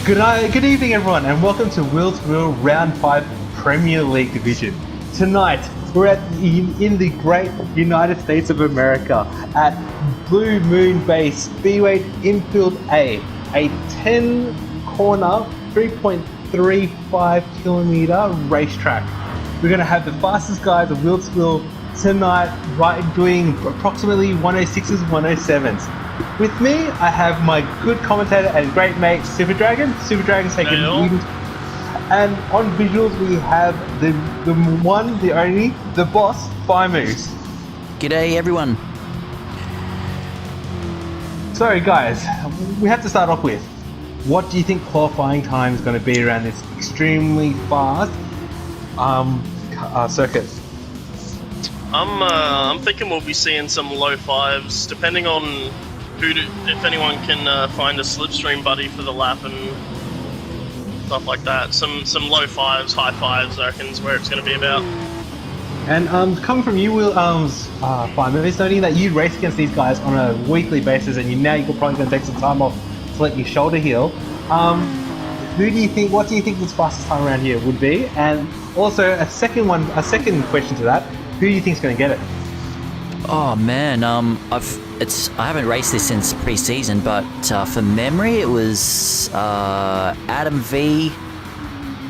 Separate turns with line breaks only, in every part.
Good evening, everyone, and welcome to Wheel to Wheel Round 5 Premier League Division. Tonight, we're in the great United States of America at Blue Moon Base Speedway Infield A 10-corner, 3.35 kilometer racetrack. We're going to have the fastest guys of Wheel to Wheel tonight, doing approximately 106s, 107s. With me, I have my good commentator and great mate, Super Dragon. Super Dragon's taking lead. And on visuals, we have the one, the only, the boss, Fire Moose.
G'day, everyone.
So, guys, we have to start off with, what do you think qualifying time is going to be around this extremely fast circuit?
I'm thinking we'll be seeing some low fives, depending on if anyone can find a slipstream buddy for the lap and stuff like that. Some low fives, high fives, I reckon is where it's going to be about.
And coming from you, Will, Fine, it's noting that you race against these guys on a weekly basis, and you're probably going to take some time off to let your shoulder heal. What do you think this fastest time around here would be? And also a second question to that: who do you think is going to get it?
Oh man, I haven't raced this since pre-season, but for memory, it was Adam V,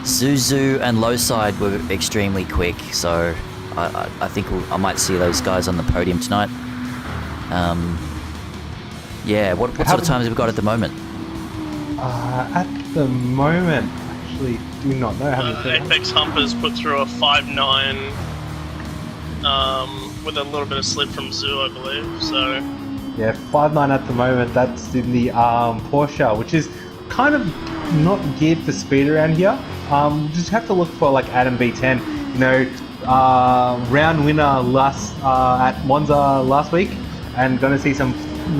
Zuzu, and Lowside were extremely quick. So I think I might see those guys on the podium tonight. Yeah, what sort of times have we got at the moment?
At the moment, actually, do not know.
Apex Humpers put through a 5.9 with a little bit of slip from Zoo, I believe. So
yeah, 5.9 at the moment. That's in the Porsche, which is kind of not geared for speed around here. Just have to look for like Adam B10. Round winner at Monza last week, and going to see some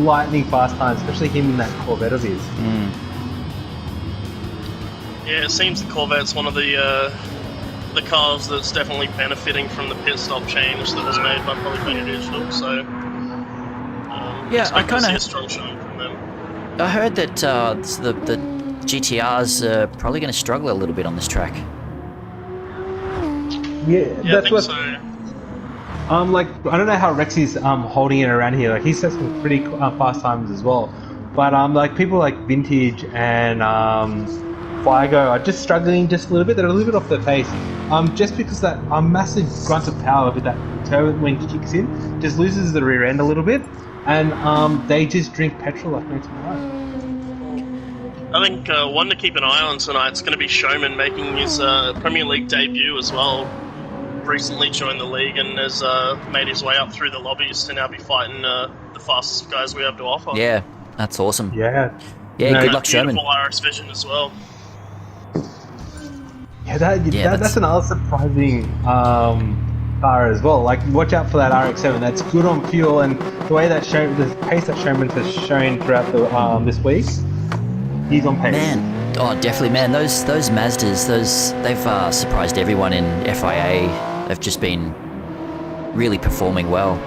lightning fast times, especially him in that Corvette of his.
Yeah, it seems the Corvette's one of the cars that's definitely benefiting from the pit stop change that was made by Polyphony Digital. So
yeah, I kind of
see a strong showing from them.
I heard that the GTRs are probably going to struggle a little bit on this track.
Yeah, that's
I think so.
I don't know how Rex is holding it around here. Like, he's set some pretty fast times as well. But people like Vintage and Figo are just struggling just a little bit. They're a little bit off their pace. Just because that massive grunt of power with that turbo when it kicks in just loses the rear end a little bit, and they just drink petrol like no tomorrow.
I think one to keep an eye on tonight is going to be Showman making his Premier League debut as well. Recently joined the league and has made his way up through the lobbies to now be fighting the fastest guys we have to offer.
Yeah, that's awesome.
Yeah,
good luck, Showman.
Beautiful RX Vision as well.
Yeah, that's another surprising car as well. Like, watch out for that RX-7. That's good on fuel, and the way the pace that Showman has shown throughout this week, he's on pace.
Man, oh definitely, man. Those Mazdas, they've surprised everyone in FIA. They've just been really performing well.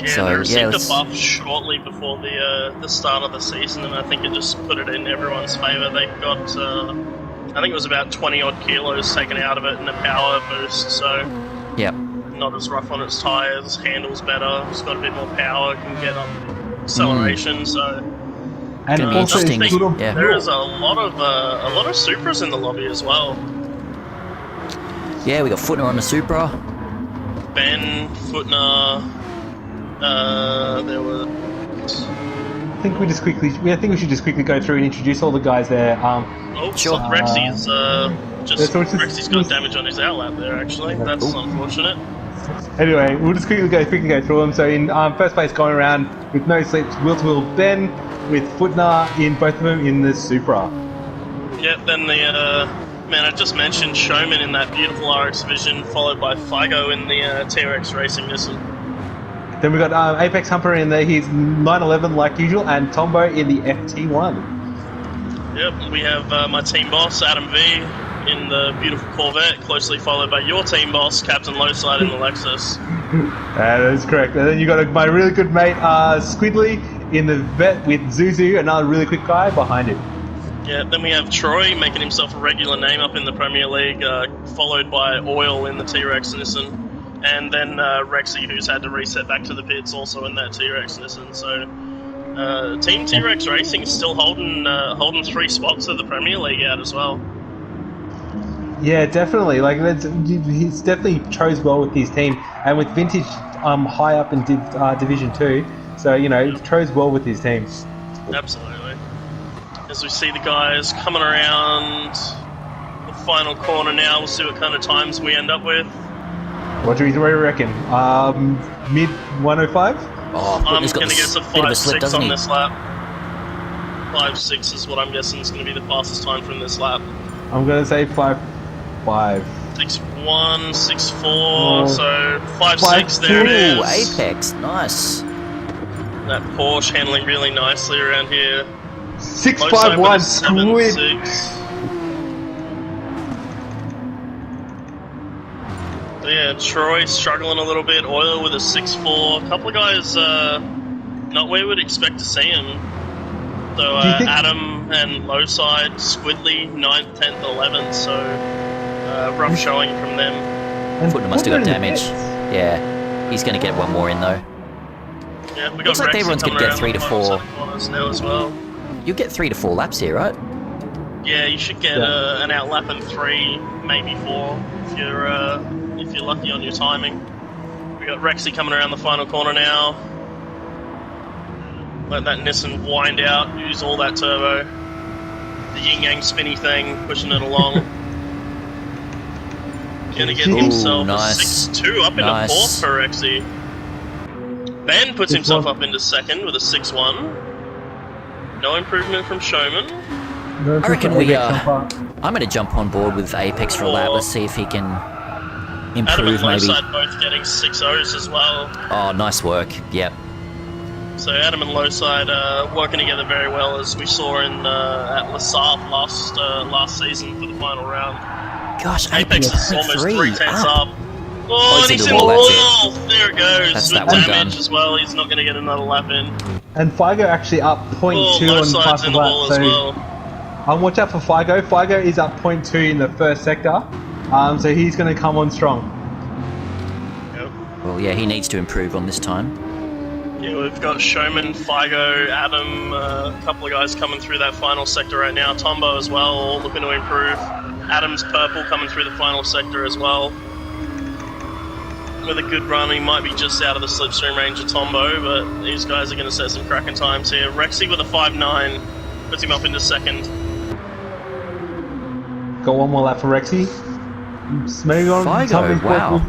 Yeah, they received a buff shortly before the start of the season, and I think it just put it in everyone's favour. They got, I think it was about 20 odd kilos taken out of it and a power boost, so
yep.
Not as rough on its tyres, handles better, it's got a bit more power, can get up acceleration, so...
And
also,
there is a lot of Supras in the lobby as well.
Yeah, we got Footner on the Supra.
Ben, Footner, there were...
I think we should just quickly go through and introduce all the guys there.
Sure.
Rexy's got damage on his outlap there. Actually, that's unfortunate.
Anyway, we'll just quickly go through them. So in first place, going around with no slips, Wheel to Wheel Ben, with Footner in both of them in the Supra.
Yep. Then I just mentioned Showman in that beautiful RX Vision, followed by Figo in the TRX Racing Nissan.
Then we got Apex Humper in there. He's 911 like usual, and Tombo in the FT1.
Yep, we have my team boss, Adam V, in the beautiful Corvette, closely followed by your team boss, Captain Lowside, in the Lexus.
That is correct. And then you got my really good mate, Squidly, in the Vet with Zuzu, another really quick guy behind him.
Yeah, then we have Troy making himself a regular name up in the Premier League, followed by Oil in the T-Rex Nissan. And then Rexy, who's had to reset back to the pits, also in that T-Rex Nissan. So Team T-Rex Racing is still holding 3 spots of the Premier League out as well.
Yeah, definitely. Like he's definitely chose well with his team, and with Vintage high up in Division 2, so he chose well with his team.
Absolutely. As we see the guys coming around the final corner now, we'll see what kind of times we end up with.
What do you reckon? Mid 105?
Oh,
I'm
he's got
going to guess a
bit of a slip,
5.6
doesn't
on
he?
this lap. 5.6 is what I'm guessing is going to be the fastest time from this lap.
I'm gonna say 5.5.
6.1, 6.4,
Oh.
so 5.6, there it
Ooh,
is.
Apex, nice.
That Porsche handling really nicely around here.
6.51 squid.
7.6. So yeah, Troy struggling a little bit. Oil with a 6.4. A couple of guys not where we would expect to see him. So
Do you think-
Adam and Lowside, Squidly, 9th, 10th, 11th. So rough showing from them.
And
Footner must have got
Footner in the
damage.
pits.
Yeah, he's going to get one more in though.
Yeah, we got
Looks like
Rexy
everyone's
coming
gonna get
around
3 to
the final
4.
set of corners now as well.
You get 3 to 4 laps here, right?
Yeah, you should get
Yeah.
an outlap in 3, maybe 4, if you're lucky on your timing. We got Rexy coming around the final corner now. Let that Nissan wind out, use all that turbo. The yin yang spinny thing, pushing it along. Gonna get
Ooh,
himself
nice.
a 6.2 up into
Nice.
4th for Rexy. Ben puts
This
himself
one-
up into 2nd with a 6.1. No improvement from Showman.
No,
I reckon
Apex
we,
so far.
I'm going to jump on board with Apex for a lap. Let's see if he can
Adam and
improve maybe.
Lowside both getting 6.0s as well.
Oh, nice work. Yep.
So Adam and Lowside working together very well, as we saw in at La Sarthe last season for the final round.
Gosh,
Apex
Apex
is almost
3
3/10
up.
up. Oh, and he's in the
wall, that's it.
wall! There it goes,
That's
with
that one
damage
done.
as well. He's not going to get another lap in.
And Figo actually up
Oh,
0.2 on
Lowside's
fastest
in the
lap.
wall
So
as well.
watch out for Figo. Figo is up 0.2 in the first sector. So he's going to come on strong.
Yep.
Well, yeah, he needs to improve on this time.
Yeah, we've got Showman, Figo, Adam, a couple of guys coming through that final sector right now. Tombo as well, all looking to improve. Adam's purple coming through the final sector as well. With a good run, he might be just out of the slipstream range of Tombo, but these guys are going to set some cracking times here. Rexy with a 5.9 puts him up into 2nd.
Got one more lap for Rexy. Maybe on
Figo, wow.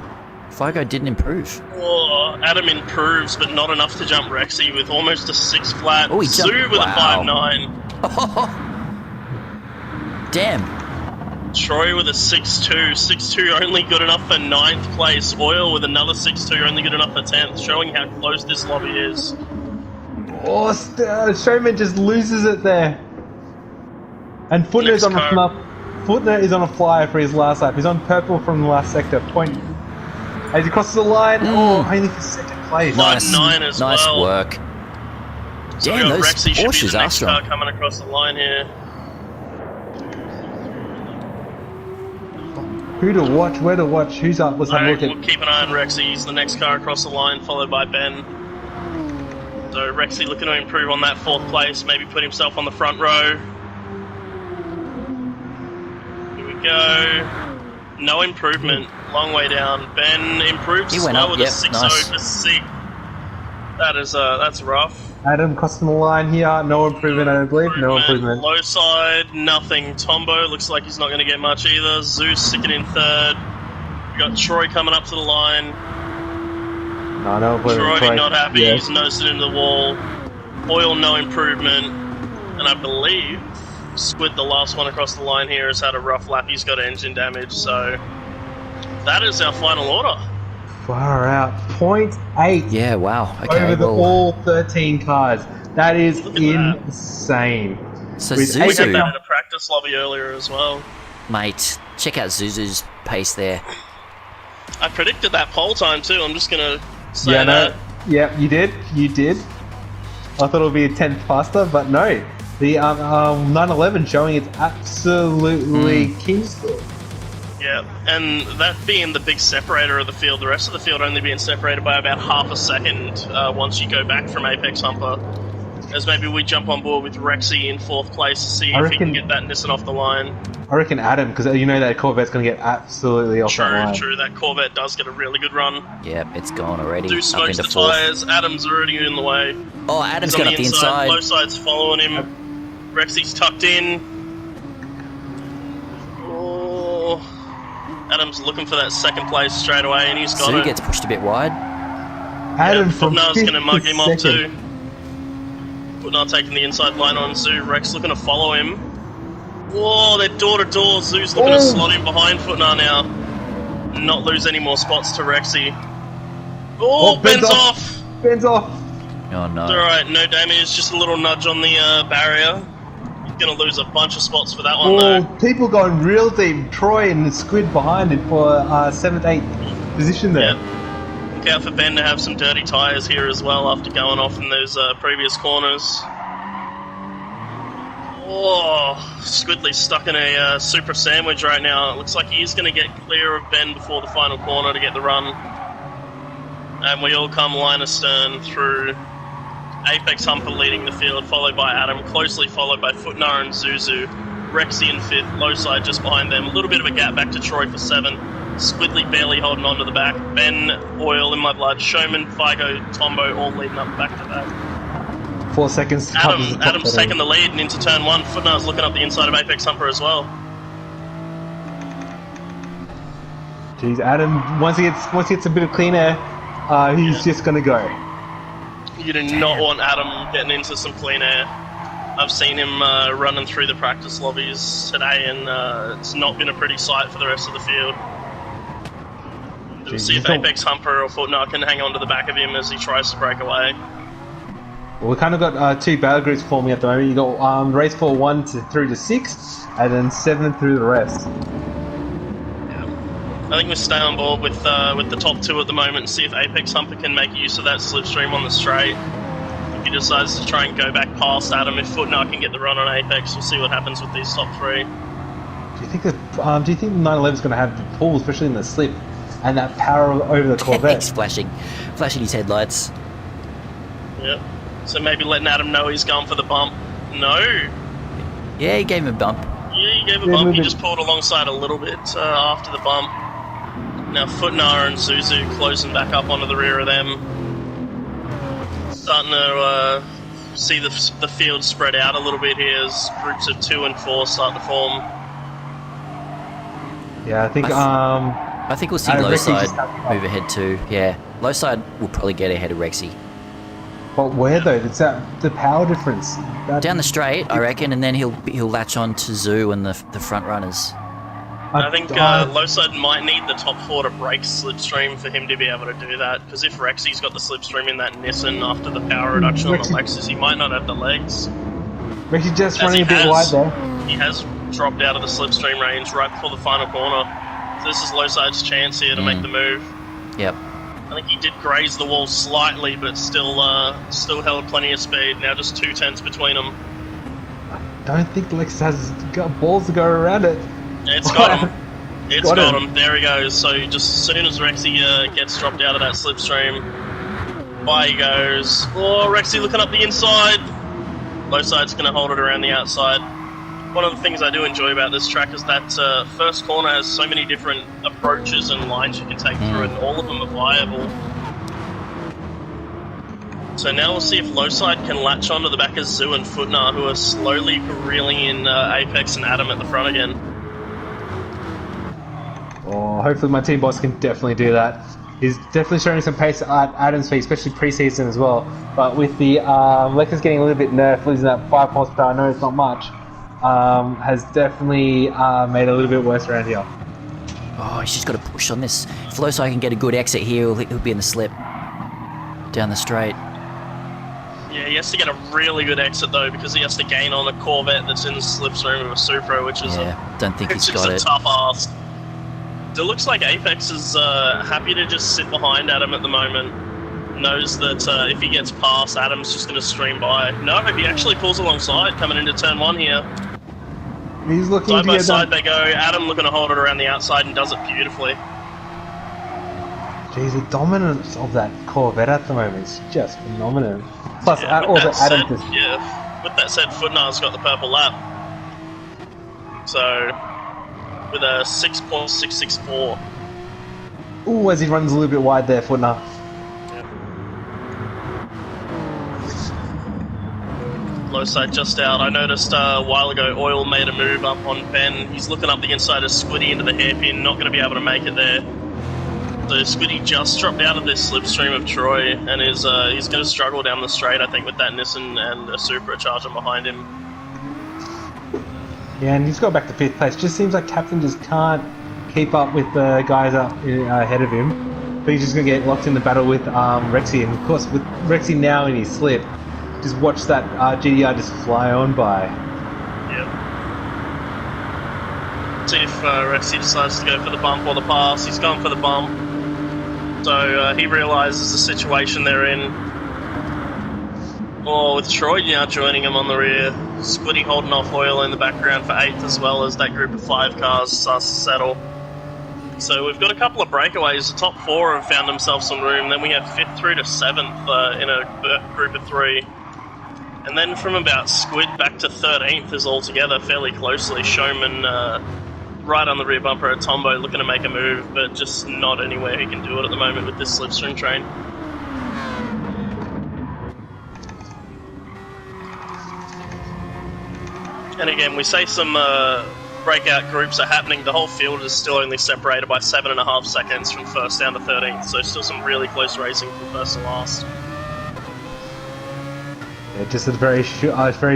Figo didn't improve.
Oh, Adam improves, but not enough to jump Rexy with almost a 6 flat.
Oh, he
Zoo
jumped-
with
wow.
a 5.9.
Damn.
Troy with a 6.2. 6.2 only good enough for 9th place. Oil with another 6.2 only good enough for 10th, showing how close this lobby is.
Oh, Showman just loses it there. And Footner
Next
is on
car.
Footner is on a flyer for his last lap. He's on purple from the last sector. As he crosses the line, only for 2nd place.
Nice. 5.9 as
nice
well.
work.
So we
Damn,
got
those
Rexy should be
Porsches
the
are
next
strong.
car coming across the line here.
Who to watch? Where to watch? Who's up? Let's have a
Alright,
look
we'll
at.
keep an eye on Rexy. He's the next car across the line, followed by Ben. So Rexy looking to improve on that 4th place, maybe put himself on the front row. Here we go. No improvement. Long way down. Ben improves
He
as
went
well
up,
with
yep,
a 6.0
nice.
for 6. That's rough.
Adam crossing the line here. No improvement, I believe. No improvement.
Low side, nothing. Tombo looks like he's not going to get much either. Zeus sticking in 3rd. We got Troy coming up to the line.
No improvement.
Troy not happy.
Yeah.
He's nosed it into the wall. Oil no improvement. And I believe Squid, the last one across the line here, has had a rough lap. He's got engine damage. So that is our final order.
Far out. 0.8
Yeah, wow. Okay,
over
well,
all 13 cars. That is
Look at that.
insane.
so
with
We had
Zuzu,
that in a practice lobby earlier as well.
mate, check out Zuzu's pace there.
I predicted that pole time too. I'm just going to say
Yeah,
that.
no. Yeah, you did. I thought it would be a 10th faster, but no. The 911 showing it's absolutely kingsful.
Yeah, and that being the big separator of the field, the rest of the field only being separated by about half a second once you go back from Apex Humper. As maybe we jump on board with Rexy in 4th place to see if he can get that Nissan off the line.
I reckon Adam, because you know that Corvette's going to get absolutely off the line.
True, that Corvette does get a really good run.
Yep, it's gone already.
Do smokes the tyres, Adam's already in the way.
Oh, Adam's got up the inside.
Low side's following him. Rexy's tucked in. Oh, Adam's looking for that 2nd place straight away, and he's got it.
Gets pushed a bit wide.
Adam from
Footnar's going to mug him off
second.
too. Footnar taking the inside line on Zoo. Rex looking to follow him. Whoa, they're door to door. Zoo's looking to slot in behind Footnar now. Not lose any more spots to Rexy. Oh, Ben's off.
Ben's off.
Oh no.
It's alright, no damage, just a little nudge on the barrier. He's going to lose a bunch of spots for that one though.
People going real deep. Troy and Squid behind him for 7th, 8th position there.
Yep. Look out for Ben to have some dirty tyres here as well after going off in those previous corners. Oh, Squidly's stuck in a super sandwich right now. It looks like he's going to get clear of Ben before the final corner to get the run. And we all come line astern through Apex Humper leading the field, followed by Adam, closely followed by Footnar and Zuzu. Rexy in 5th, low side just behind them. A little bit of a gap back to Troy for 7. Squidly barely holding on to the back. Ben, Oil in my blood. Showman, Figo, Tombo all leading up back to back.
4 seconds.
Adam's taking the lead and into turn 1. Footnar's looking up the inside of Apex Humper as well.
Jeez, Adam, once he gets a bit of clean air, he's just going to go.
You do not want Adam getting into some clean air. I've seen him running through the practice lobbies today, and it's not been a pretty sight for the rest of the field. We'll see if Apex Humper or Footnar can hang on to the back of him as he tries to break away.
Well, we kind of got 2 battle groups forming at the moment. You got race for 1 through to 6, and then 7 through the rest.
I think we'll stay on board with the top 2 at the moment and see if Apex Humper can make use of that slipstream on the straight. If he decides to try and go back past Adam, if Footnar can get the run on Apex, we'll see what happens with these top 3.
Do you think the 911 is going to have the pull, especially in the slip, and that power over the Corvette?
He's flashing his headlights.
Yep. So maybe letting Adam know he's going for the bump. No.
Yeah, he gave him a bump.
Yeah, he gave a bump. He just pulled alongside a little bit after the bump. Now Footnar and Zuzu closing back up onto the rear of them. Starting to see the field spread out a little bit here as groups of 2 and 4 start to form.
Yeah, I think
I think we'll see low side move ahead too. Yeah, low side will probably get ahead of Rexy.
But where though? It's the power difference.
Down the straight, I reckon, and then he'll latch on to Zoo and the front runners.
I think low side might need the top 4 to break slipstream for him to be able to do that. Because if Rexy's got the slipstream in that Nissan after the power reduction on the Lexus, he might not have the legs.
Rexy just running a bit wide there.
He has dropped out of the slipstream range right before the final corner. So this is low side's chance here to make the move.
Yep.
I think he did graze the wall slightly, but still held plenty of speed. Now just 2 tenths between them.
I don't think Lexus has got balls to go around it.
It's got him. It's got him. There he goes. So just as soon as Rexy gets dropped out of that slipstream, by he goes. Oh, Rexy looking up the inside. Low side's going to hold it around the outside. One of the things I do enjoy about this track is that first corner has so many different approaches and lines you can take through it, and all of them are viable. So now we'll see if low side can latch onto the back of Zoo and Footnar, who are slowly reeling in Apex and Adam at the front again.
Oh, hopefully my team boss can definitely do that. He's definitely showing some pace at Adam's feet, especially pre-season as well. But with the Lexus getting a little bit nerfed, losing that 5 horsepower, I know it's not much, has definitely made it a little bit worse around here.
Oh, he's just got to push on this. If Losai can get a good exit here, he'll be in the slip. Down the straight.
Yeah, he has to get a really good exit though, because he has to gain on a Corvette that's in the slipstream of a Supra, which is
don't think he's got it.
a tough ask. It looks like Apex is happy to just sit behind Adam at the moment. knows that if he gets past, Adam's just going to stream by. No, he actually pulls alongside coming into turn 1 here.
He's looking
Side
to
by
get
side
done.
they go. Adam looking to hold it around the outside and does it beautifully.
Geez, the dominance of that Corvette at the moment is just phenomenal. Plus,
Yeah, with
also
that
Adam
said,
just...
yeah, with that said, Footnar's got the purple lap. So, with a 6.664.
Ooh, as he runs a little bit wide there, Footner.
Low side just out. I noticed a while ago Oil made a move up on Ben. He's looking up the inside of Squiddy into the hairpin, not going to be able to make it there. So Squiddy just dropped out of this slipstream of Troy and is he's going to struggle down the straight, I think, with that Nissan and a Supercharger behind him.
Yeah, and he's got back to 5th place. Just seems like Captain just can't keep up with the guys up ahead of him. But he's just going to get locked in the battle with Rexy. And of course, with Rexy now in his slip, just watch that GDR just fly on by.
Yep. See if Rexy decides to go for the bump or the pass. He's gone for the bump. So he realises the situation they're in. Oh, with Troy now joining him on the rear. Squiddy holding off Oil in the background for 8th, as well as that group of 5 cars starts to settle. So we've got a couple of breakaways. The top 4 have found themselves some room. Then we have 5th through to 7th in a group of 3. And then from about Squid back to 13th is all together fairly closely. Showman right on the rear bumper at Tombo looking to make a move, but just not anywhere he can do it at the moment with this slipstream train. And again, we say some breakout groups are happening. The whole field is still only separated by 7.5 seconds from 1st down to 13th, so still some really close racing from 1st to last.
Yeah, just a very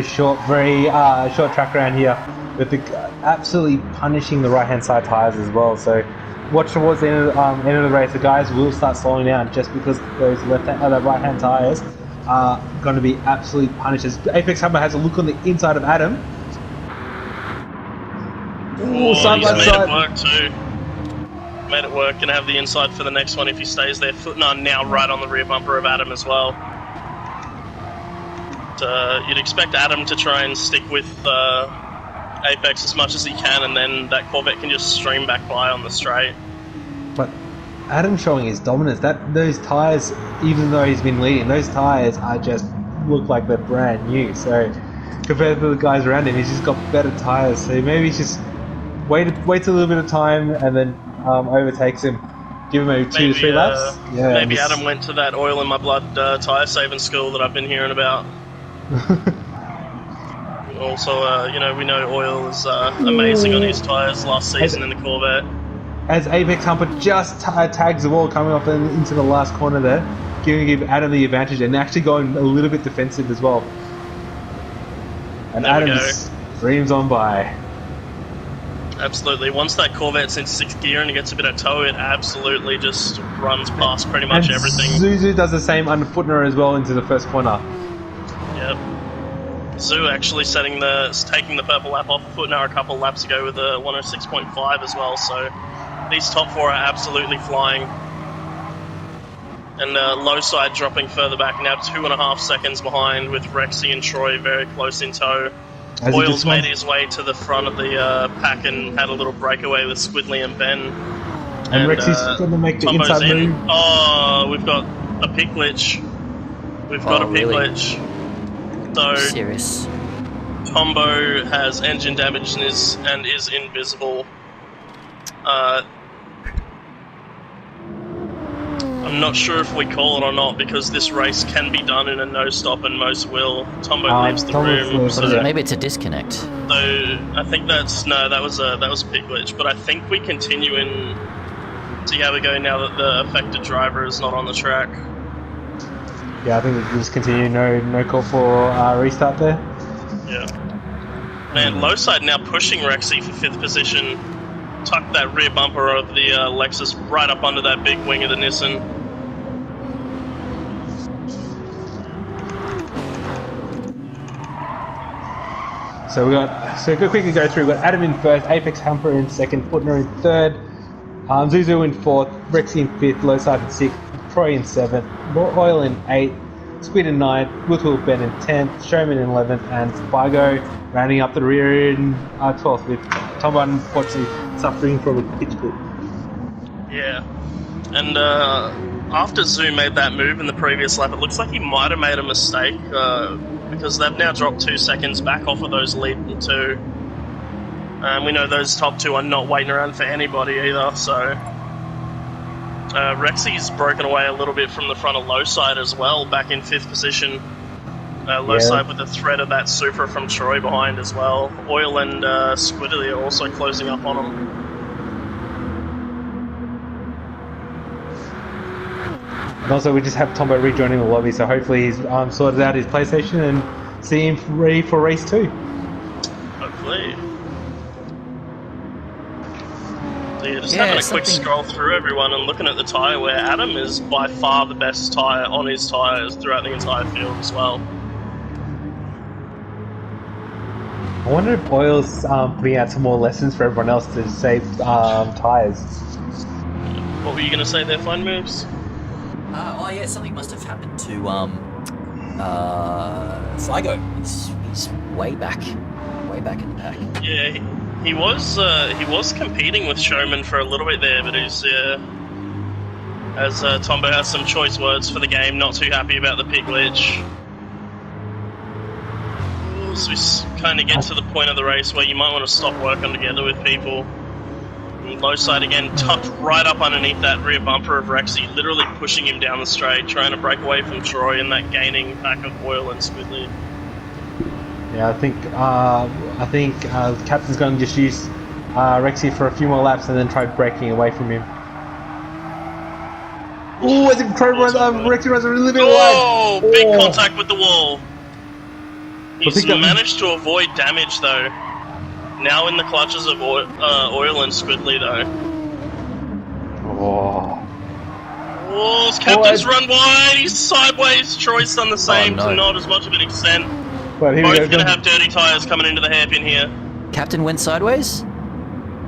short track around here, with the absolutely punishing the right-hand side tyres as well. So watch towards the end of the race. The guys will start slowing down just because those right-hand tyres are going to be absolutely punished. As Apex Hammer has a look on the inside of Adam. Ooh, side by
he's
side.
made it work too. Made it work. Gonna have the inside for the next one if he stays there. Footnar now right on the rear bumper of Adam as well. You'd expect Adam to try and stick with Apex as much as he can, and then that Corvette can just stream back by on the straight.
But Adam showing his dominance. Those tyres, even though he's been leading, those tyres are just look like they're brand new. So compared to the guys around him, he's just got better tyres. So maybe he's just waits a little bit of time and then overtakes him. Give him maybe 2 to 3 laps. Yeah,
maybe Adam went to that oil in my blood tyre saving school that I've been hearing about. Also, we know Oil is amazing on his tyres last season in the Corvette.
As Apex Humper just tags the wall coming off into the last corner there, give Adam the advantage and actually going a little bit defensive as well. And
There we
Adam
go.
just streams on by.
Absolutely. Once that Corvette's in 6th gear and it gets a bit of tow, it absolutely just runs past pretty much
And
everything.
Zuzu does the same under Footner as well into the first corner.
Yep. Zoo actually taking the purple lap off of Footnar a couple laps ago with a 106.5 as well, so these top 4 are absolutely flying. And low side dropping further back, now 2.5 seconds behind with Rexy and Troy very close in tow.
As he
Oil's
just
made
wants-
his way to the front of the pack and had a little breakaway with Squidley and Ben.
And Rexy's going to make the
Tombo's
inside
in.
move.
Oh, we've got a pit glitch. We've got
Oh,
a pit
really?
glitch. So
Serious.
Tombo has engine damage and is invisible. I'm not sure if we call it or not because this race can be done in a no-stop and most will. Tombo leaves the
Tombo's
room.
leaves,
So,
yeah.
Maybe it's a disconnect.
I think that was a pit glitch. But I think we continue in see how we go now that the affected driver is not on the track.
Yeah, I think we can just continue. No call for restart there.
Yeah. Man, low side now pushing Rexy for 5th position. Tucked that rear bumper of the Lexus right up under that big wing of the Nissan.
So quickly go through. We've got Adam in 1st, Apex Humper in 2nd, Footner in 3rd, Zuzu in 4th, Rexy in 5th, low side in 6th, Troy in 7th, Oil in 8th, Squid in 9th, Will Ben in 10th, Showman in 11th, and Figo rounding up the rear in 12th, with Tom unfortunately suffering from a pitch clip.
Yeah. And after Zoo made that move in the previous lap, it looks like he might have made a mistake because they've now dropped 2 seconds back off of those leading 2. And we know those top 2 are not waiting around for anybody either, so... Rexy's broken away a little bit from the front of low side as well, back in 5th position. Low side with the threat of that Supra from Troy behind as well. Oil and Squiddly are also closing up on him.
And also, we just have Tombo rejoining the lobby, so hopefully he's sorted out his PlayStation and see him ready for race 2.
Hopefully. So yeah, just having a quick scroll through everyone and looking at the tyre wear. Adam is by far the best tyre on his tyres throughout the entire field as well.
I wonder if Oil's putting out some more lessons for everyone else to save tyres.
What were you going to say there, Fine Moves?
Oh yeah, something must have happened to Figo. He's way back in the pack.
Yeah, he was competing with Showman for a little bit there, but he's as Tombo has some choice words for the game, not too happy about the pit glitch. So we kind of get to the point of the race where you might want to stop working together with people. Low side again, tucked right up underneath that rear bumper of Rexy, literally pushing him down the straight, trying to break away from Troy and that gaining pack of Oil and Squidly.
Yeah, I think Captain's going to just use Rexy for a few more laps and then try breaking away from him. Oh, as if Rexy runs a little bit wide.
Big contact with the wall. He's managed to avoid damage though. Now in the clutches of Oil and Squidly though. Oh, Captain's run wide, he's sideways. Troy's done the same to not as much of an extent. Both going to have dirty tyres coming into the hairpin here.
Captain went sideways?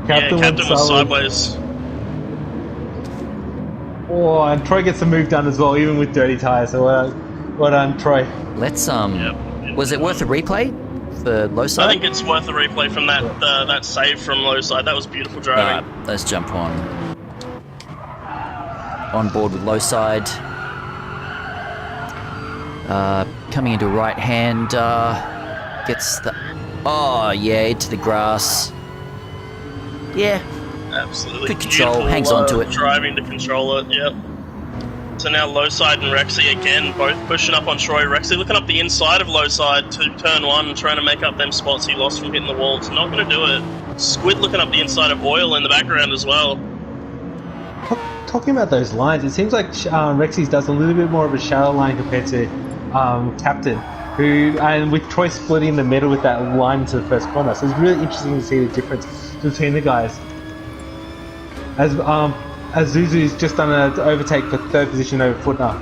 Captain was sideways.
Oh, and Troy gets the move done as well, even with dirty tyres. So well done, Troy.
Let's was it worth a replay for low side?
I think it's worth a replay from that save from low side. That was beautiful driving.
Alright, let's jump on board with low side. Coming into right hand, gets the into the grass. Yeah,
absolutely
good control. Hangs on to it.
Driving to control it. Yep. So now low side and Rexy again, both pushing up on Troy. Rexy looking up the inside of low side to turn 1 and trying to make up them spots he lost from hitting the wall. It's not going to do it. Squid looking up the inside of Oil in the background as well.
Talking about those lines, it seems like Rexy's does a little bit more of a shallow line compared to Captain, and with Troy splitting in the middle with that line into the first corner. So it's really interesting to see the difference between the guys. As Zuzu's just done an overtake for 3rd position over Footner.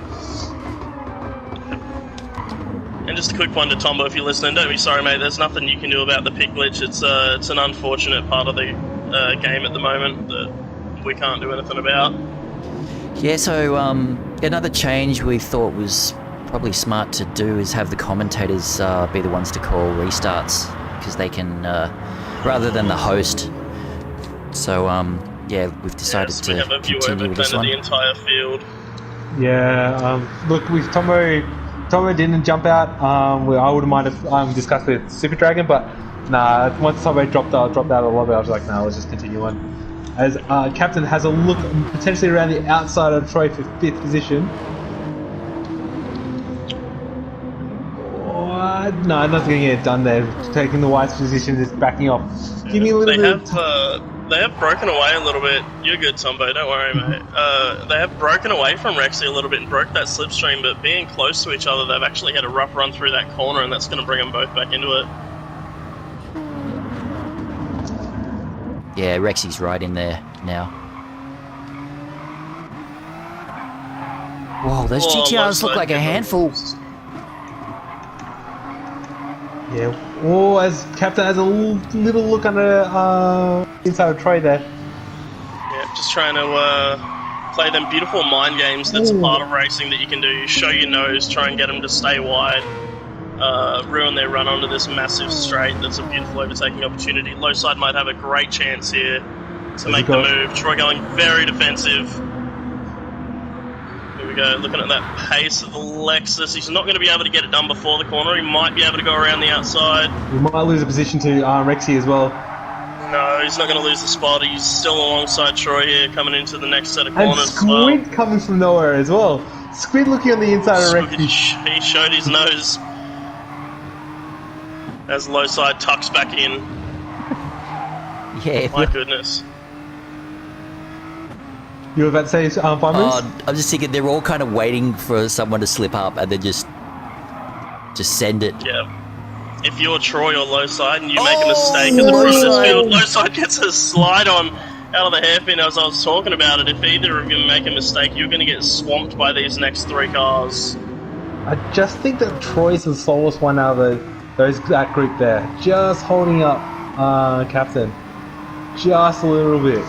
And just a quick one to Tombo, if you're listening, don't be sorry, mate. There's nothing you can do about the pit glitch. It's an unfortunate part of the game at the moment that we can't do anything about.
Yeah, so another change we thought was probably smart to do is have the commentators be the ones to call restarts, because they can, rather than the host. So, yeah, we've decided to continue with this one.
The entire field.
Yeah, look, with Tomo didn't jump out. I would might have discussed with Super Dragon, but nah, once Tomo dropped out of the lobby, I was like, nah, let's just continue on. As Captain has a look potentially around the outside of Troy for 5th position. No, nothing's going to get done there. Taking the wise position, just backing off. Give me a little bit.
They have broken away a little bit. You're good, Tombo. Don't worry, mate. They have broken away from Rexy a little bit and broke that slipstream, but being close to each other, they've actually had a rough run through that corner, and that's going to bring them both back into it.
Yeah, Rexy's right in there now. Whoa, those GTRs look like a handful.
Yeah. Oh, as Captain has a little look under inside of Troy there.
Yeah, just trying to play them beautiful mind games that's part of racing that you can do. You show your nose, try and get them to stay wide, ruin their run onto this massive straight that's a beautiful overtaking opportunity. Low side might have a great chance here to make the move. Troy going very defensive. Here we go, looking at that pace of the Lexus. He's not going to be able to get it done before the corner. He might be able to go around the outside.
We might lose a position to Rexy as well.
No, he's not going to lose the spot. He's still alongside Troy here, coming into the next set of corners.
And Squid coming from nowhere as well. Squid looking on the inside of Rexy.
He showed his nose as low side tucks back in.
Yeah.
My goodness.
You were about to say 5 minutes?
I'm just thinking they're all kind of waiting for someone to slip up and then just send it.
Yeah. If you're Troy or low side and you make a mistake at the front of this field, low side gets a slide on out of the hairpin as I was talking about it. If either of you make a mistake, you're going to get swamped by these next 3 cars.
I just think that Troy's the slowest one out of that group there. Just holding up Captain. Just a little bit.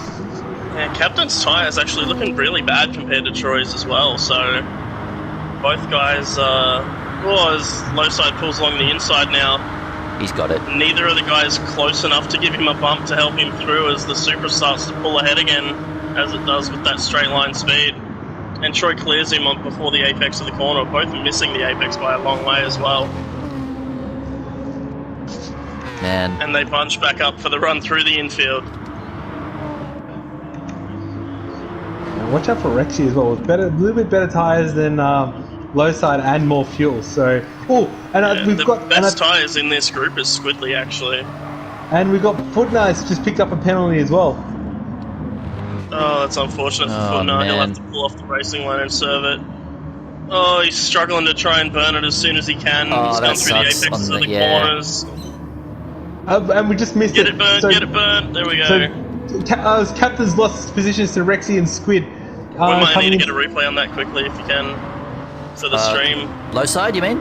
Yeah, Captain's tyre is actually looking really bad compared to Troy's as well, so both guys, as low side pulls along the inside now.
He's got it.
Neither of the guys close enough to give him a bump to help him through as the Supra starts to pull ahead again, as it does with that straight line speed. And Troy clears him on before the apex of the corner, both missing the apex by a long way as well.
Man.
And they bunch back up for the run through the infield.
Watch out for Rexy as well. With a little bit better tyres than low side and more fuel. So, we've got
the best tyres in this group is Squidly actually.
And we've got Footnight's just picked up a penalty as well.
Oh, that's unfortunate for Footnight. He'll have to pull off the racing line and serve it. Oh, he's struggling to try and burn it as soon as he can. He's gone through the apexes of the corners.
And we just missed
it. Get it burnt. There we go.
So, Captain's lost positions to Rexy and Squid.
We might need to get a replay on that quickly if you can for the stream.
Low side, you mean?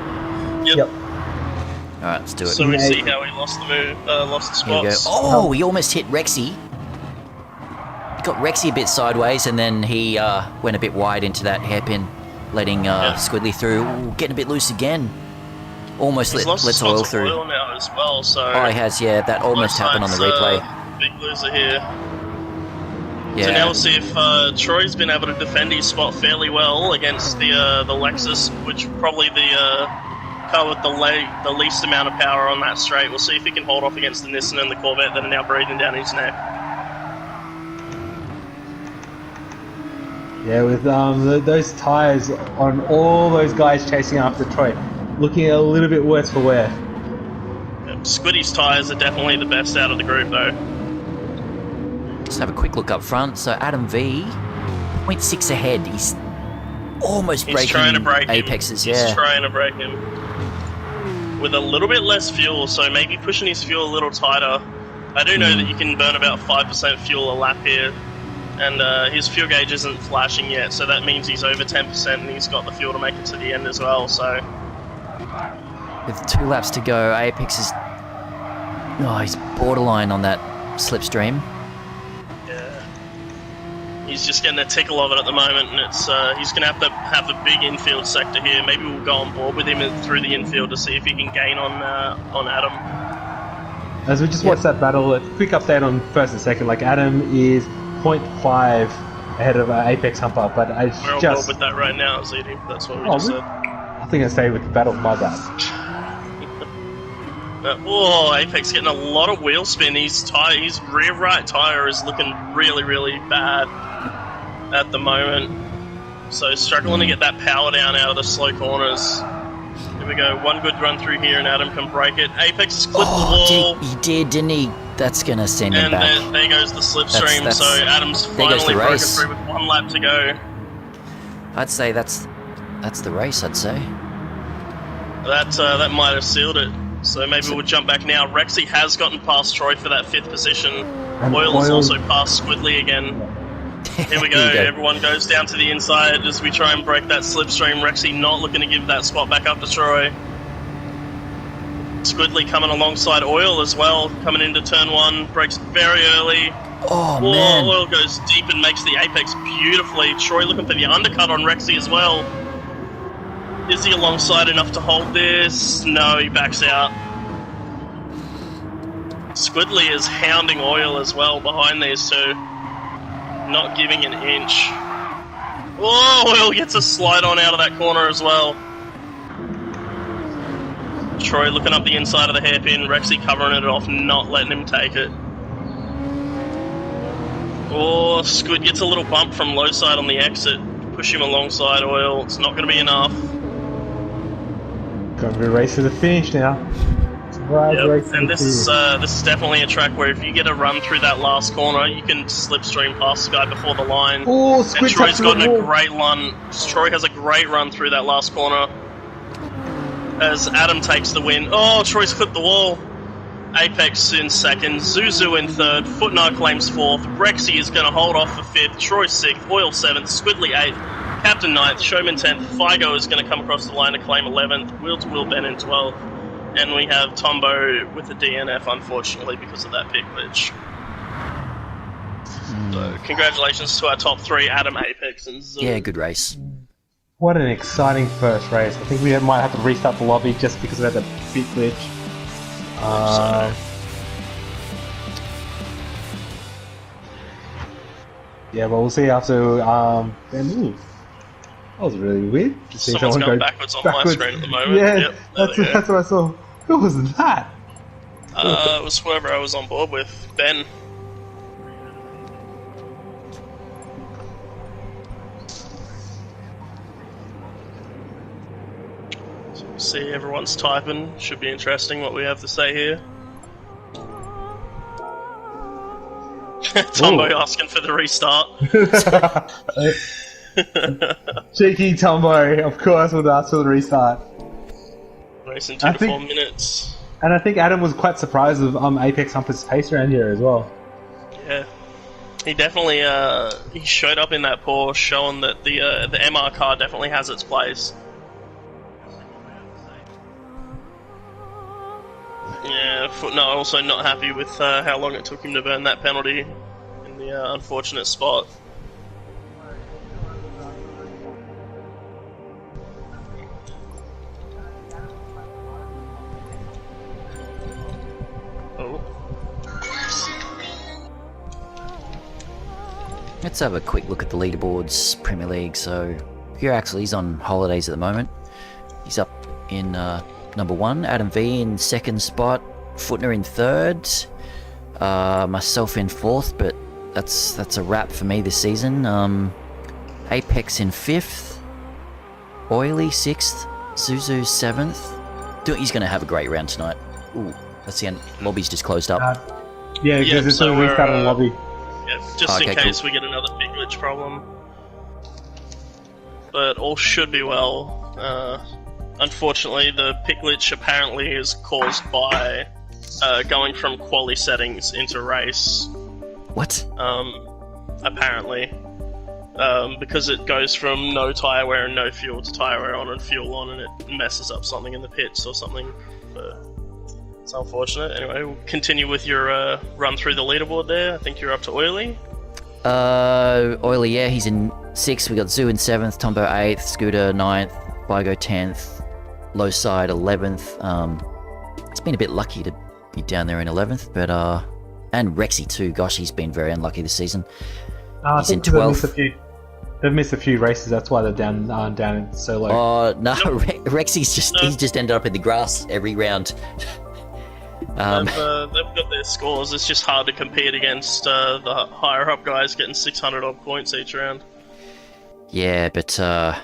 Yep.
Alright, let's do it.
So we see how he lost the move, lost the spots.
Here we go. Oh, he almost hit Rexy. Got Rexy a bit sideways and then he went a bit wide into that hairpin, letting Squidly through. Ooh, getting a bit loose again. Almost lets oil through.
Oil now as well, so
oh, he has, yeah. That almost happened on the replay.
Big loser here.
Yeah.
So now we'll see if Troy's been able to defend his spot fairly well against the Lexus, which probably the car with the least amount of power on that straight. We'll see if he can hold off against the Nissan and the Corvette that are now breathing down his neck.
Yeah, with those tyres on all those guys chasing after Troy, looking a little bit worse for wear.
Yep, Squiddy's tyres are definitely the best out of the group, though.
Just have a quick look up front. So Adam V, 0.6 ahead. He's almost breaking
trying to break
apexes.
He's trying to break him with a little bit less fuel, so maybe pushing his fuel a little tighter. I do know that you can burn about 5% fuel a lap here, and his fuel gauge isn't flashing yet, so that means he's over 10% and he's got the fuel to make it to the end as well. So
with 2 laps to go, Apex is he's borderline on that slipstream.
He's just getting a tickle of it at the moment, and it's he's going to have a big infield sector here. Maybe we'll go on board with him through the infield to see if he can gain on Adam.
As we just watched that battle, a quick update on first and second. Like Adam is 0.5 ahead of Apex Humper, but
we're on board with that right now, ZD. That's what we just said.
I think I stayed with the battle. My bad.
Apex getting a lot of wheel spin. His rear right tyre is looking really, really bad at the moment. So struggling to get that power down out of the slow corners. Here we go. One good run through here and Adam can break it. Apex has clipped the wall.
He did, didn't he? That's going to send him back.
And there goes the slipstream. So Adam's finally broken through with 1 lap to go.
I'd say that's the race, I'd say.
That might have sealed it. So maybe we'll jump back now. Rexy has gotten past Troy for that 5th position. Oil has also passed Squidly again. Here we go. Everyone goes down to the inside as we try and break that slipstream. Rexy not looking to give that spot back up to Troy. Squidly coming alongside Oil as well, coming into turn 1. Breaks very early.
Oh,
Whoa,
man.
Oil goes deep and makes the apex beautifully. Troy looking for the undercut on Rexy as well. Is he alongside enough to hold this? No, he backs out. Squidly is hounding Oil as well behind these two. Not giving an inch. Whoa, Oil gets a slide on out of that corner as well. Troy looking up the inside of the hairpin, Rexy covering it off, not letting him take it. Oh, Squid gets a little bump from low side on the exit. Push him alongside Oil. It's not going to be enough.
Going to be a race to the finish now.
Yep. And this is definitely a track where if you get a run through that last corner, you can slipstream past the guy before the line.
Oh,
and
Squid
Troy's gotten a
wall.
great run. Troy has a great run through that last corner. As Adam takes the win. Oh, Troy's clipped the wall. Apex in second, Zuzu in third, Footnar claims fourth, Rexy is going to hold off for fifth, Troy sixth, Oil seventh, Squidly eighth, Captain ninth, Showman 10th, Figo is going to come across the line to claim 11th, Wheel to Wheel Ben in 12th, and we have Tombo with the DNF, unfortunately, because of that pit glitch. So, congratulations to our top three, Adam, Apex, and Zoo.
Yeah, good race.
What an exciting first race. I think we might have to restart the lobby just because we had the pit glitch. Yeah, but we'll see after. That was really weird. To see
Someone's
someone
going
go
backwards on my screen at the moment.
Yeah,
Yep,
that's what I saw. Who was that?
It was whoever I was on board with. Ben. So we'll see, everyone's typing. Should be interesting what we have to say here. Tombo asking for the restart.
Cheeky Tombo, of course, would ask for the restart.
Racing 2 to 4 minutes.
And I think Adam was quite surprised of Apex Humper's pace around here as well.
Yeah. He definitely he showed up in that Porsche, showing that the MR car definitely has its place. Yeah, Footnote also not happy with how long it took him to burn that penalty in the unfortunate spot. Oh.
Let's have a quick look at the leaderboards, Premier League. So, he's on holidays at the moment. He's up in number 1, Adam V in second spot, Footner in third, myself in fourth, but that's a wrap for me this season. Apex in fifth, Oily sixth, Zuzu 7th. He's going to have a great round tonight. Ooh, that's the end. Lobby's just closed up.
Yeah, because it's a restart of the lobby.
Yeah, just in case we get another big glitch problem. But all should be well. Unfortunately, the pit glitch apparently is caused by going from quali settings into race.
What?
Apparently. Because it goes from no tyre wear and no fuel to tyre wear on and fuel on, and it messes up something in the pits or something. But it's unfortunate. Anyway, we'll continue with your run through the leaderboard there. I think you're up to Oily.
Oily, yeah, he's in 6th. We got Zoo in 7th, Tombo 8th, Scooter 9th, Vigo 10th, Low Side 11th. It's been a bit lucky to be down there in 11th, but and Rexy too. Gosh, he's been very unlucky this season. He's in 12th.
They've missed a few races. That's why they're down in so low.
Oh no, Rexy's he's just ended up in the grass every round.
They've got their scores. It's just hard to compete against the higher up guys getting 600 odd points each round.
Yeah, but and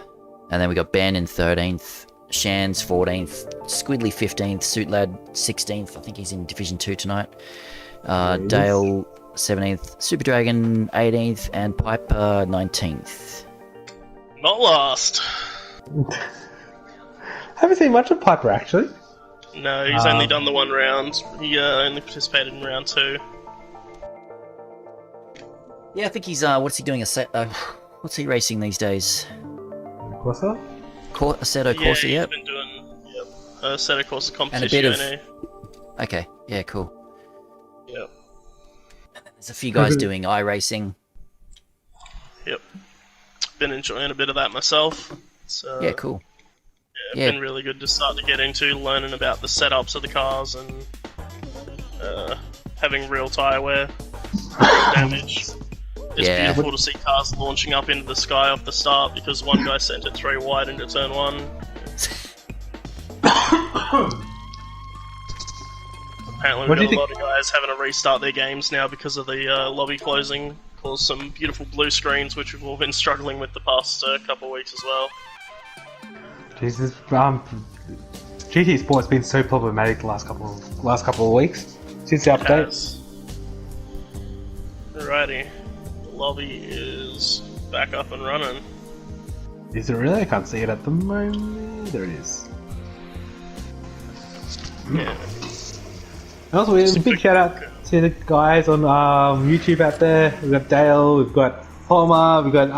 then we got Ben in 13th, Shans 14th, Squidly 15th, Suitlad 16th. I think he's in Division 2 tonight. Dale 17th, Super Dragon 18th, and Piper 19th.
Not last.
Haven't seen much of Piper actually.
No, he's only done the one round. He only participated in round 2.
Yeah, I think he's what's he doing? What's he racing these days?
Corsa?
Assetto Corsa,
he's
yep.
been doing Assetto Corsa competition.
And a bit of... Okay, yeah, cool.
Yep.
There's a few guys doing iRacing.
Yep. Been enjoying a bit of that myself. It's,
Yeah, cool.
Yeah,
Yeah.
been really good to start to get into, learning about the setups of the cars and having real tyre wear, real damage. It's
Yeah.
beautiful to see cars launching up into the sky off the start because one guy sent it 3 wide into turn 1. Apparently
What do
we've
you
got a lot of guys having to restart their games now because of the lobby closing. Caused some beautiful blue screens, which we've all been struggling with the past couple of weeks as well.
Jesus, GT Sport's been so problematic the last couple of weeks since the update.
Has. Alrighty, the lobby is back up and running.
Is it really? I can't see it at the moment. There it is.
Yeah.
Also, a big shout out to the guys on YouTube out there. We've got Dale, we've got Homer, we've got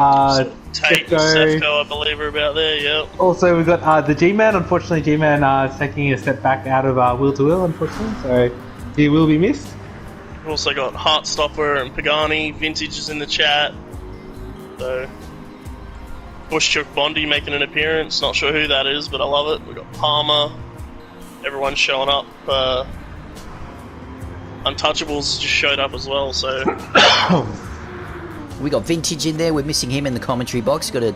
Tate and Sefco, I believe, are about there. Yep.
Also, we've got the G-Man. Unfortunately, G-Man is taking a step back out of Wheel to Wheel, unfortunately, so he will be missed.
We've also got Heartstopper and Pagani. Vintage is in the chat. So, Bushchook Bondi making an appearance. Not sure who that is, but I love it. We've got Palmer. Everyone's showing up. Untouchables just showed up as well, so...
We got Vintage in there. We're missing him in the commentary box. Got to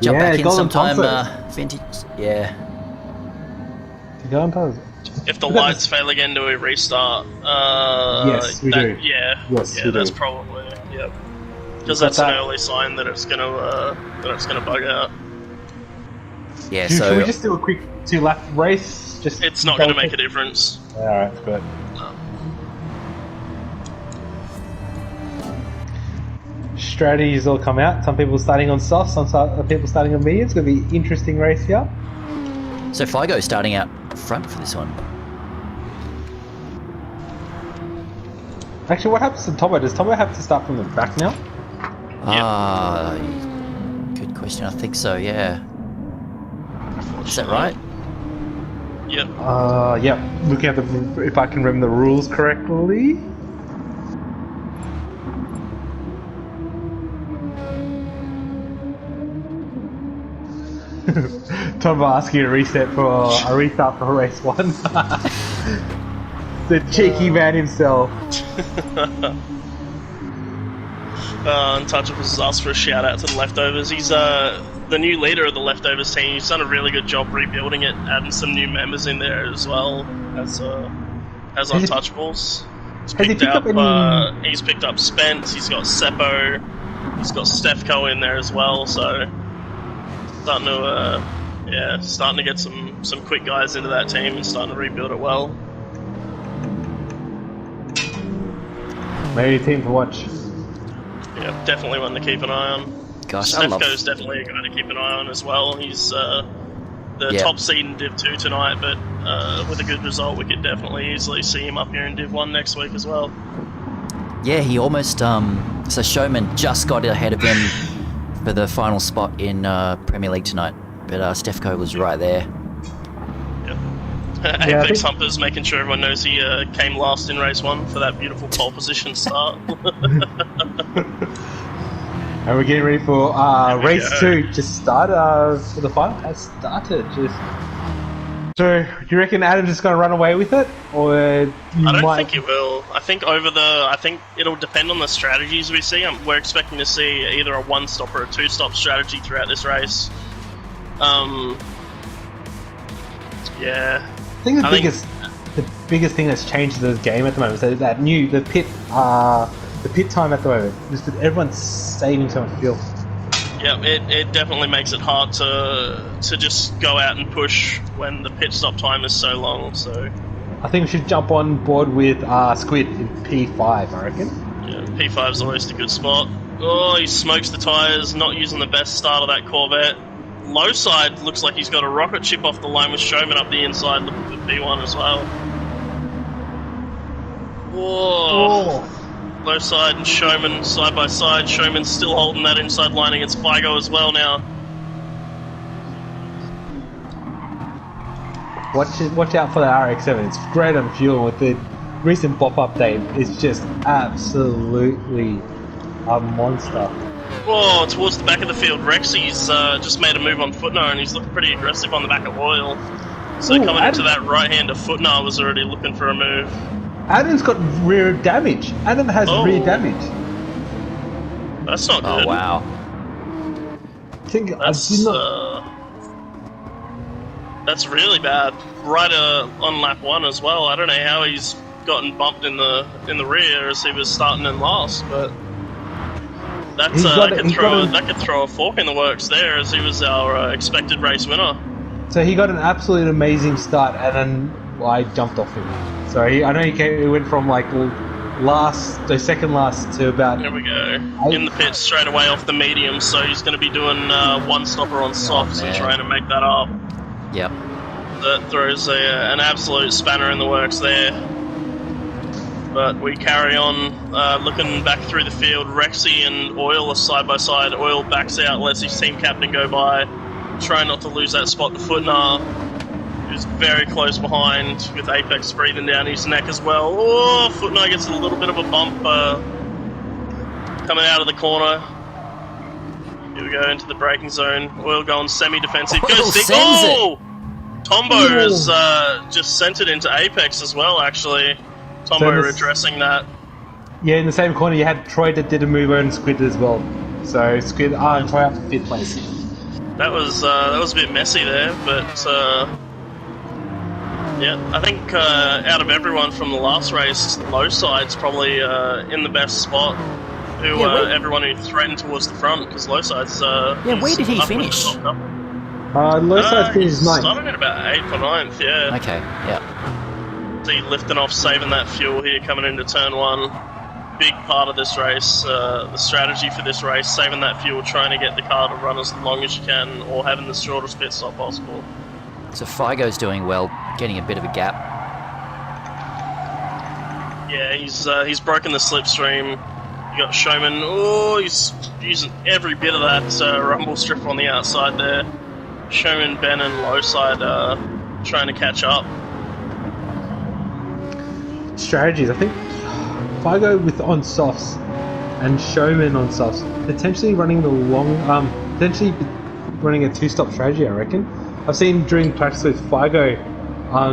jump
Yeah,
back in
Golden
sometime. Vintage, yeah.
Golden Thompson.
If the lights fail again, do we restart?
Yes, we do.
Yeah,
Yes,
yeah,
we
that's
do.
probably, yep. Because
We've got
that's an
that.
early sign that it's gonna bug out.
Yeah,
Should
so
we just do a quick 2-lap race? Just
It's not gonna make a difference.
Alright, good. Strategies all come out. Some people starting on softs, some people starting on mediums. It's going to be an interesting race here.
so Figo starting out front for this one.
Actually, what happens to Tomo? Does Tomo have to start from the back now?
Good question. I think so. Yeah. Is that right?
Yep.
Yeah. Looking at the, if I can remember the rules correctly. Tomo asking a restart for race 1. The cheeky man himself.
Untouchables has asked for a shout out to the Leftovers. He's the new leader of the Leftovers team. He's done a really good job rebuilding it, adding some new members in there as well as Untouchables. He's picked up Spence. He's got Seppo. He's got Stefco in there as well. So starting to get some quick guys into that team and starting to rebuild it well.
Maybe a team to watch.
Yeah, definitely one to keep an eye on.
Gosh, I love.
Stefco's definitely a guy to keep an eye on as well. He's the
Yeah.
top seed in Div 2 tonight, but with a good result, we could definitely easily see him up here in Div 1 next week as well.
Yeah, he almost. So Showman just got ahead of him for the final spot in Premier League tonight, but Stefco was right there.
Yeah,
Apex Humpers making sure everyone knows he came last in race 1 for that beautiful pole position start.
And we're getting ready for race
go.
2 to start. For the final has started. So, do you reckon Adam's just going to run away with it, or
I don't think he will. I think it'll depend on the strategies we see. We're expecting to see either a 1-stop or a 2-stop strategy throughout this race. Yeah.
I think the biggest thing that's changed the game at the moment is that the pit time at the moment. Just that everyone's saving so much fuel.
Yeah, it definitely makes it hard to just go out and push when the pit stop time is so long. So
I think we should jump on board with Squid in P5. I reckon.
yeah, P5 is always a good spot. Oh, he smokes the tyres, not using the best start of that Corvette. Low side looks like he's got a rocket ship off the line with Showman up the inside looking for P1 as well. Whoa. Low side and Showman side by side. Showman's still holding that inside line against Figo as well now.
Watch out for the RX-7. It's great on fuel with recent BOP update is just absolutely a monster.
Well, towards the back of the field, Rexy's just made a move on Footnar, and he's looking pretty aggressive on the back of Oil. So
Ooh,
coming into that right-hander, Footnar was already looking for a move.
Adam's got rear damage. Adam has rear damage.
That's not good.
Oh wow.
That's really bad. Right on lap 1 as well. I don't know how he's gotten bumped in the rear as he was starting in last, but that could throw a fork in the works there, as he was our expected race winner.
So he got an absolute amazing start, and then I jumped off him. So I know he went from like second last to about.
There we go. In the pits straight away off the medium, so he's going to be doing one stopper on softs and trying to make that up.
Yep.
That throws an absolute spanner in the works there. But we carry on, looking back through the field. Rexy and Oil are side by side. Oil backs out, lets his team captain go by. Trying not to lose that spot to Footnar, who's very close behind, with Apex breathing down his neck as well. Oh, Footnar gets a little bit of a bump coming out of the corner. Here we go into the braking zone. Oil going semi-defensive. Goes deep. Oh! Tombo has just sent it into Apex as well, actually. Tombo redressing that.
Yeah, in the same corner you had Troy that did a move and Squid as well. So Squid and Troy up to 5th place.
That was a bit messy there, but yeah, I think out of everyone from the last race, Low Side's probably in the best spot. Everyone who threatened towards the front, because Low Side's
where did he finish?
Low Side finished 9th.
Started at about 8th or 9th, yeah.
Okay, yeah.
See, lifting off, saving that fuel here, coming into turn 1. Big part of this race, the strategy for this race, saving that fuel, trying to get the car to run as long as you can, or having the shortest pit stop possible.
So Figo's doing well, getting a bit of a gap.
Yeah, he's broken the slipstream. You got Showman. Oh, he's using every bit of that rumble strip on the outside there. Showman, Ben, and Low Side trying to catch up.
Strategies, I think. Figo on softs and Showman on softs, potentially running a 2-stop strategy, I reckon. I've seen during practice with Figo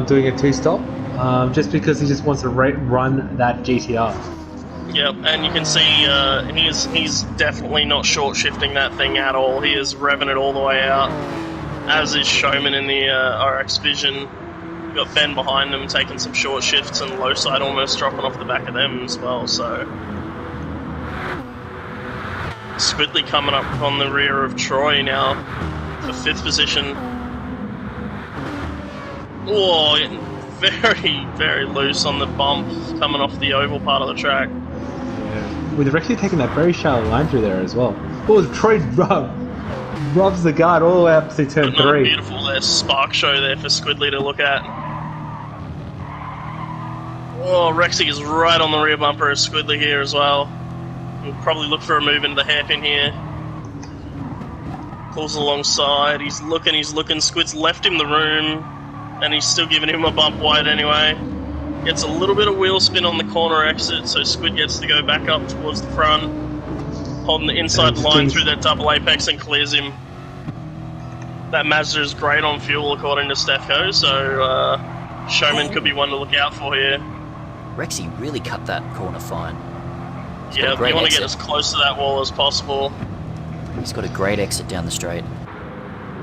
doing a 2-stop, just because he just wants to run that GTR.
Yep, and you can see he's definitely not short shifting that thing at all. He is revving it all the way out, as is Showman in the RX Vision. Got Ben behind them taking some short shifts, and Low Side almost dropping off the back of them as well. So Squidly coming up on the rear of Troy now for 5th position. Oh, very, very loose on the bump coming off the oval part of the track.
Yeah. With Rexy taking that very shallow line through there as well. Oh, Troy rubs the guard all the way up to turn 3.
Beautiful spark show there for Squidly to look at. Oh, Rexy is right on the rear bumper of Squidly here as well. We'll probably look for a move into the hairpin here. Pulls alongside. He's looking. Squid's left him the room, and he's still giving him a bump wide anyway. Gets a little bit of wheel spin on the corner exit, so Squid gets to go back up towards the front. Holding the inside line through that double apex and clears him. That Mazda is great on fuel according to Stefco, so Showman could be one to look out for here.
Rexy really cut that corner fine.
Yeah, you want to get as close to that wall as possible.
He's got a great exit down the straight.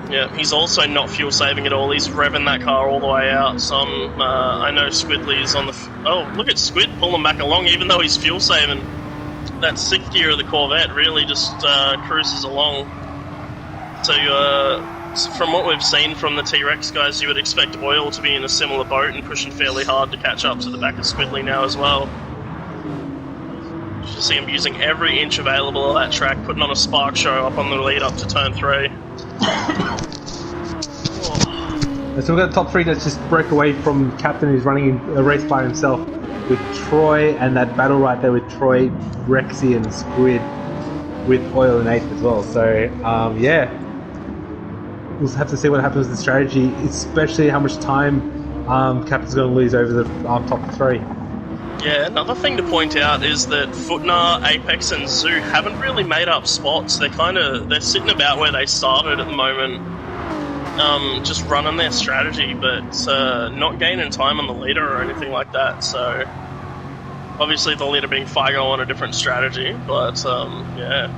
Yeah, he's also not fuel saving at all. He's revving that car all the way out. I know Squidly's on the... Oh, look at Squid pulling back along, even though he's fuel saving. That 6th gear of the Corvette really just cruises along. So from what we've seen from the T-Rex guys, you would expect Oil to be in a similar boat and pushing fairly hard to catch up to the back of Squidly now as well. You see him using every inch available of that track, putting on a spark show up on the lead up to turn 3.
So we've got the top 3 that's just broke away from Captain, who's running a race by himself, with Troy and that battle right there with Troy, Rexy and Squid, with Oil in 8th as well. So yeah, we'll have to see what happens with the strategy, especially how much time Captain's going to lose over the top 3.
Yeah, another thing to point out is that Footnar, Apex, and Zoo haven't really made up spots. They're sitting about where they started at the moment, just running their strategy, but not gaining time on the leader or anything like that. So obviously the leader being Figo on a different strategy, but yeah.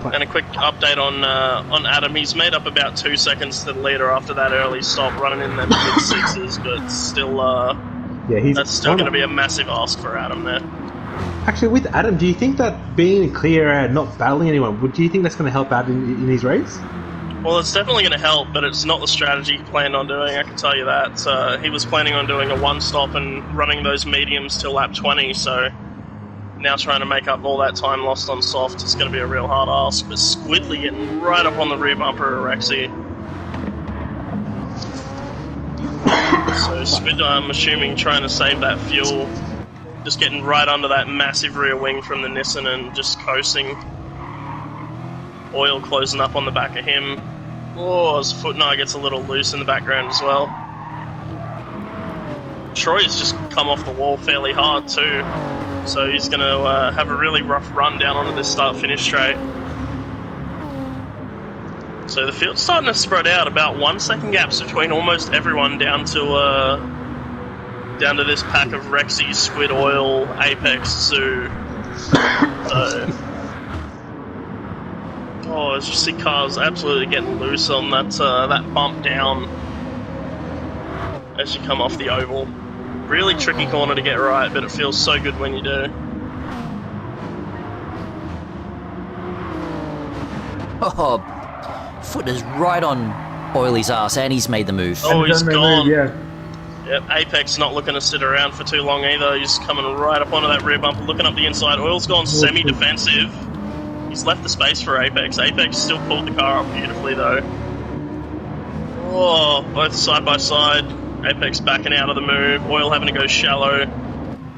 And a quick update on Adam. He's made up about 2 seconds to the leader after that early stop, running in the mid-sixes, but still, that's still going to be a massive ask for Adam there.
Actually, with Adam, do you think that being in clear air and not battling anyone, do you think that's going to help out in his race?
Well, it's definitely going to help, but it's not the strategy he planned on doing, I can tell you that. He was planning on doing a one-stop and running those mediums till lap 20, so now trying to make up all that time lost on soft is going to be a real hard ask. But Squidly getting right up on the rear bumper of Rexy. So Squid, I'm assuming, trying to save that fuel. Just getting right under that massive rear wing from the Nissan and just coasting. Oil closing up on the back of him. Oh, as Footnar gets a little loose in the background as well. Troy's just come off the wall fairly hard too. So he's going to have a really rough run down onto this start-finish straight. So the field's starting to spread out, about 1 second gaps between almost everyone down to this pack of Rexy, Squid, Oil, Apex, Zoo. So, as you see cars absolutely getting loose on that bump down as you come off the oval. Really tricky corner to get right, but it feels so good when you do.
Oh, Foot is right on Oily's ass, and he's made the move.
Oh, he's gone.
Yeah.
Yep, Apex not looking to sit around for too long either. He's coming right up onto that rear bumper, looking up the inside. Oil's gone semi-defensive. He's left the space for Apex. Apex still pulled the car up beautifully though. Oh, both side by side. Apex backing out of the move. Oil having to go shallow.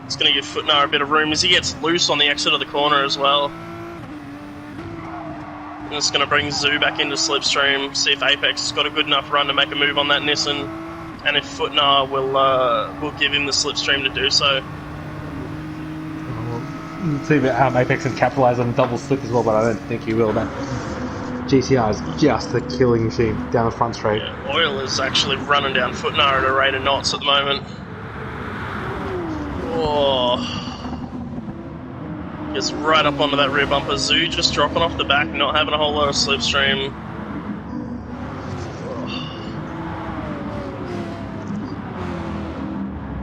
It's going to give Footnar a bit of room as he gets loose on the exit of the corner as well. And it's going to bring Zoo back into slipstream. See if Apex has got a good enough run to make a move on that Nissan. And if Footnar will give him the slipstream to do so.
Let's see if Apex can capitalise on double slip as well, but I don't think he will. That GCR is just a killing machine down the front straight.
Yeah, Oil is actually running down Footnar at a rate of knots at the moment. Oh. Gets right up onto that rear bumper. Zoo just dropping off the back, not having a whole lot of slipstream.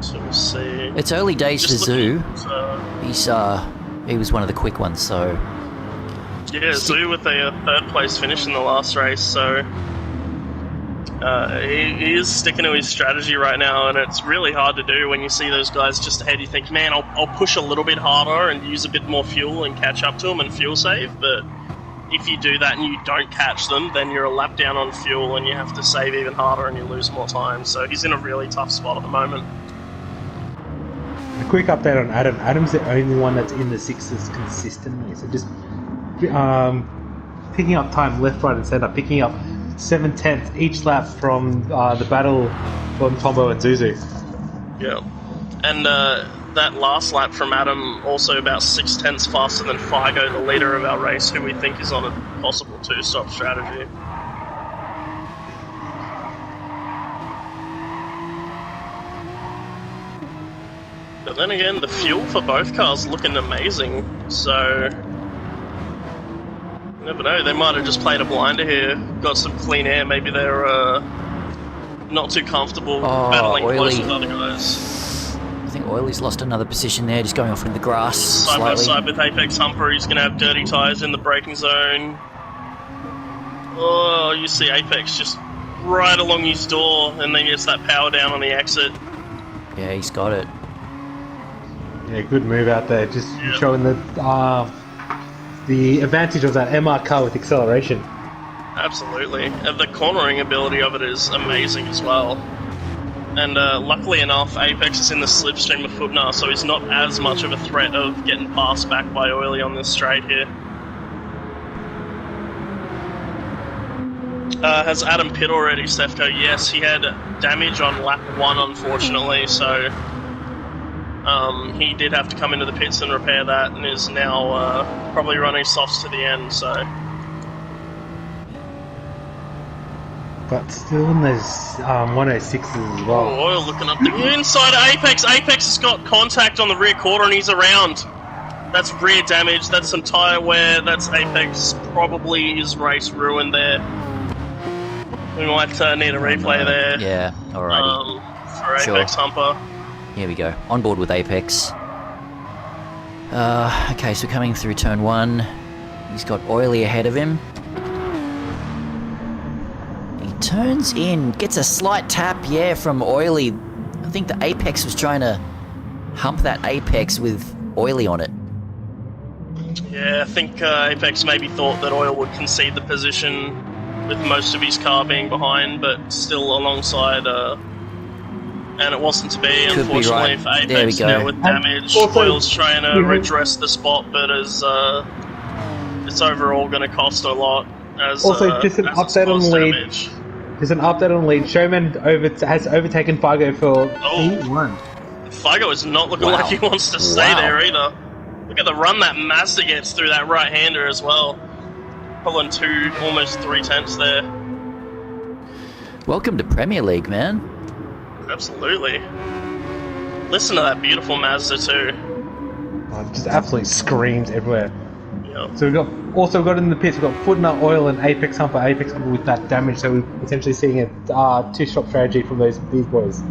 So we'll see.
It's early days for Zoo.
At,
He was one of the quick ones, so...
Yeah, Zoo with a third place finish in the last race, so... he is sticking to his strategy right now, and it's really hard to do when you see those guys just ahead. You think, man, I'll push a little bit harder and use a bit more fuel and catch up to them and fuel save, but if you do that and you don't catch them, then you're a lap down on fuel and you have to save even harder and you lose more time. So he's in a really tough spot at the moment.
A quick update on Adam. Adam's the only one that's in the sixes consistently. So just picking up time left, right, and centre, picking up 7/10 each lap from the battle from Tombo and Zuzu.
Yeah, and that last lap from Adam also about 6/10 faster than Figo, the leader of our race, who we think is on a possible two-stop strategy. But then again, the fuel for both cars looking amazing, so... You never know, they might have just played a blinder here, got some clean air, maybe they're not too comfortable battling close with other guys.
I think Oily's lost another position there, just going off into the grass
Side by side with Apex Humper, he's going to have dirty tyres in the braking zone. Oh, you see Apex just right along his door, and then gets that power down on the exit.
Yeah, he's got it.
Yeah, good move out there, just showing the advantage of that MR car with acceleration.
Absolutely. And the cornering ability of it is amazing as well. And luckily enough, Apex is in the slipstream of Footnar, so he's not as much of a threat of getting passed back by Oily on this straight here. Has Adam pit already, Stefko? Yes, he had damage on lap 1, unfortunately, so He did have to come into the pits and repair that, and is now probably running softs to the end. So,
But still in those 106s as well.
Oil looking up the inside of Apex. Apex has got contact on the rear quarter, and he's around. That's rear damage. That's some tyre wear. That's Apex. Probably his race ruined there. We might need a replay there.
Yeah, alrighty.
For Apex Humper.
Here we go. On board with Apex. Okay, so coming through turn 1. He's got Oily ahead of him. He turns in, gets a slight tap, yeah, from Oily. I think the Apex was trying to hump that Apex with Oily on it.
Yeah, I think Apex maybe thought that Oil would concede the position with most of his car being behind, but still alongside, and it wasn't to be,
Could
unfortunately,
be right.
for
There we
Apex
go.
now with damage.
Also,
Oil's trying to redress the spot, but as it's overall going to cost a lot. As,
Also, just an
as it's
update on
caused
the lead.
damage.
There's an update on the lead. Showman has overtaken Fargo for P1.
Figo is not looking
Wow.
like he wants to stay
Wow.
there either. Look at the run that Mazda gets through that right-hander as well. Pulling almost 3/10 there.
Welcome to Premier League, man.
Absolutely. Listen to that beautiful Mazda too.
Just absolutely screams everywhere.
Yeah.
So we've got in the pits, we've got Footnut, Oil, and Apex Humper with that damage, so we're potentially seeing a two-stop strategy from these boys.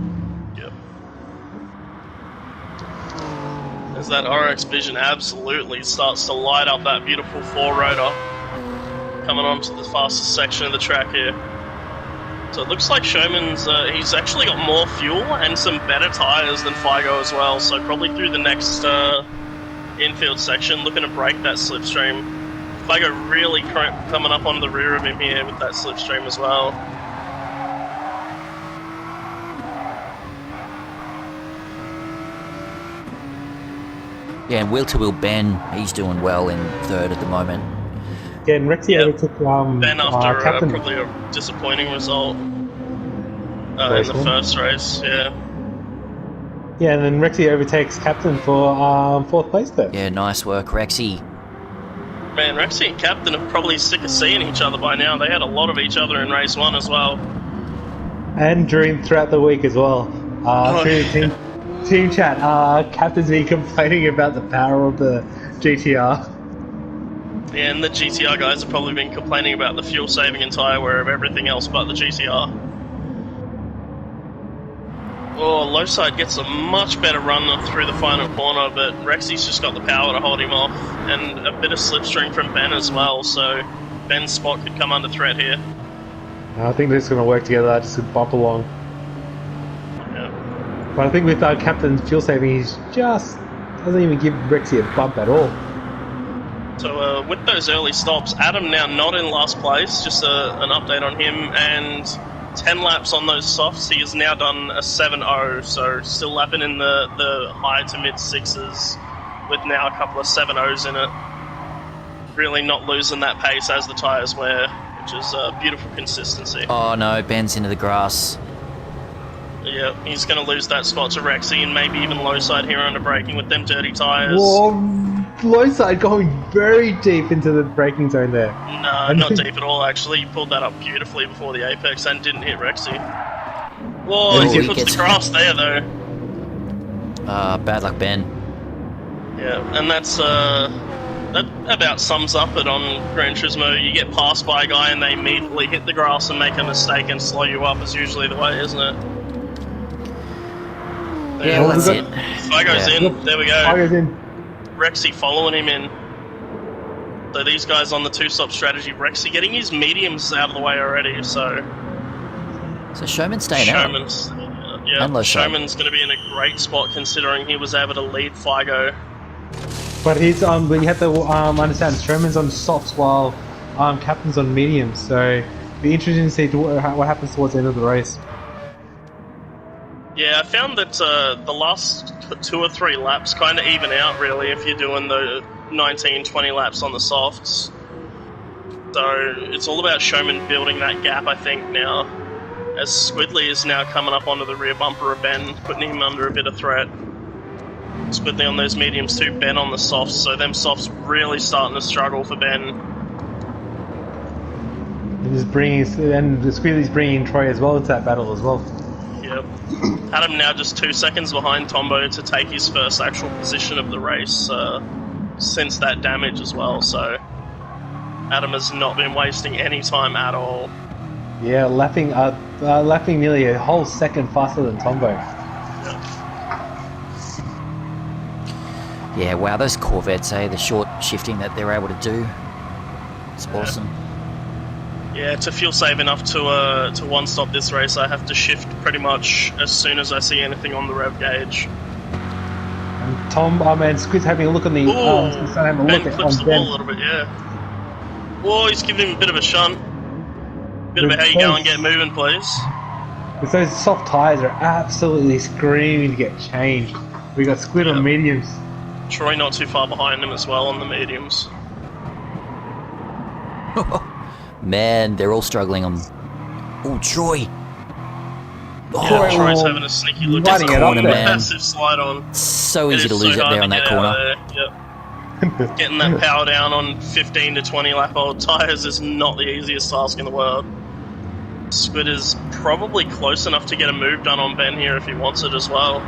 Yep. As that RX Vision absolutely starts to light up that beautiful four-rotor coming onto the fastest section of the track here. So it looks like Showman's, he's actually got more fuel and some better tyres than Figo as well, so probably through the next infield section, looking to break that slipstream. Figo really coming up onto the rear of him here with that slipstream as well.
Yeah, and wheel-to-wheel Ben, he's doing well in third at the moment.
Yeah, and Rexy
Yep.
overtook
Ben after
Captain.
probably a disappointing result in
Race
the
one.
first race, yeah.
Yeah, and then Rexy overtakes Captain for fourth place there.
Yeah, nice work, Rexy.
Man, Rexy and Captain are probably sick of seeing each other by now. They had a lot of each other in race 1 as well.
And throughout the week as well. Through team chat, Captain's been complaining about the power of the GTR.
Yeah, and the GTR guys have probably been complaining about the fuel saving and tyre wear of everything else but the GTR. Oh, low side gets a much better run through the final corner, but Rexy's just got the power to hold him off, and a bit of slipstream from Ben as well, so Ben's spot could come under threat here.
I think they're just going to work together, just to bump along.
Yeah.
But I think with Captain's fuel saving, he's just doesn't even give Rexy a bump at all.
So with those early stops, Adam now not in last place, just an update on him, and 10 laps on those softs, he has now done a 7.0, so still lapping in the high to mid 6s with now a couple of 7.0s in it. Really not losing that pace as the tyres wear, which is beautiful consistency.
Oh no, Ben's into the grass.
Yeah, he's going to lose that spot to Rexy and maybe even low side here under braking with them dirty tyres.
Whoa, low side going very deep into the braking zone there.
No, not deep at all, actually. He pulled that up beautifully before the apex and didn't hit Rexy. Whoa,
Oh,
he
he
puts
gets-
the grass there, though.
Bad luck, Ben.
Yeah, and that about sums up it on Gran Turismo. You get passed by a guy and they immediately hit the grass and make a mistake and slow you up is usually the way, isn't it?
Yeah, well, that's it.
Figo's
Yeah.
in, there we go.
Figo's in.
Rexy following him in. So these guys on the two-stop strategy, Rexy getting his mediums out of the way already, so
So Showman staying out.
Showman's
And low side.
Showman's going to be in a great spot considering he was able to lead Figo.
But he's but you have to understand Sherman's on softs while Captain's on mediums, so it'd be interesting to see what happens towards the end of the race.
Yeah, I found that the last 2 or 3 laps kind of even out, really, if you're doing the 19, 20 laps on the softs. So it's all about Showman building that gap, I think, now. As Squidley is now coming up onto the rear bumper of Ben, putting him under a bit of threat. Squidly on those mediums too, Ben on the softs, so them softs really starting to struggle for Ben.
And Squidly's bringing Troy as well into that battle as well.
Yep. Adam now just 2 seconds behind Tombo to take his first actual position of the race since that damage as well, so Adam has not been wasting any time at all.
Yeah, lapping nearly a whole second faster than Tombo.
Yeah, wow, those Corvettes, the short shifting that they're able to do, it's awesome.
Yeah, to fuel save enough to one-stop this race, I have to shift pretty much as soon as I see anything on the rev gauge.
And Squid's having a look on the...
Ben clips the wall a little bit, yeah. Whoa, he's giving him a bit of a shunt. Bit of a, hey, go and get moving, please.
Because those soft tyres are absolutely screaming to get changed. We got Squid on mediums.
Troy not too far behind him as well on the mediums.
Man, they're all struggling on... Oh, Troy!
Yeah, Troy's having a sneaky look at the corner, man. Massive slide on.
So easy to lose it there on that corner.
Yep. Getting that power down on 15 to 20 lap old tyres is not the easiest task in the world. Squid is probably close enough to get a move done on Ben here if he wants it as well.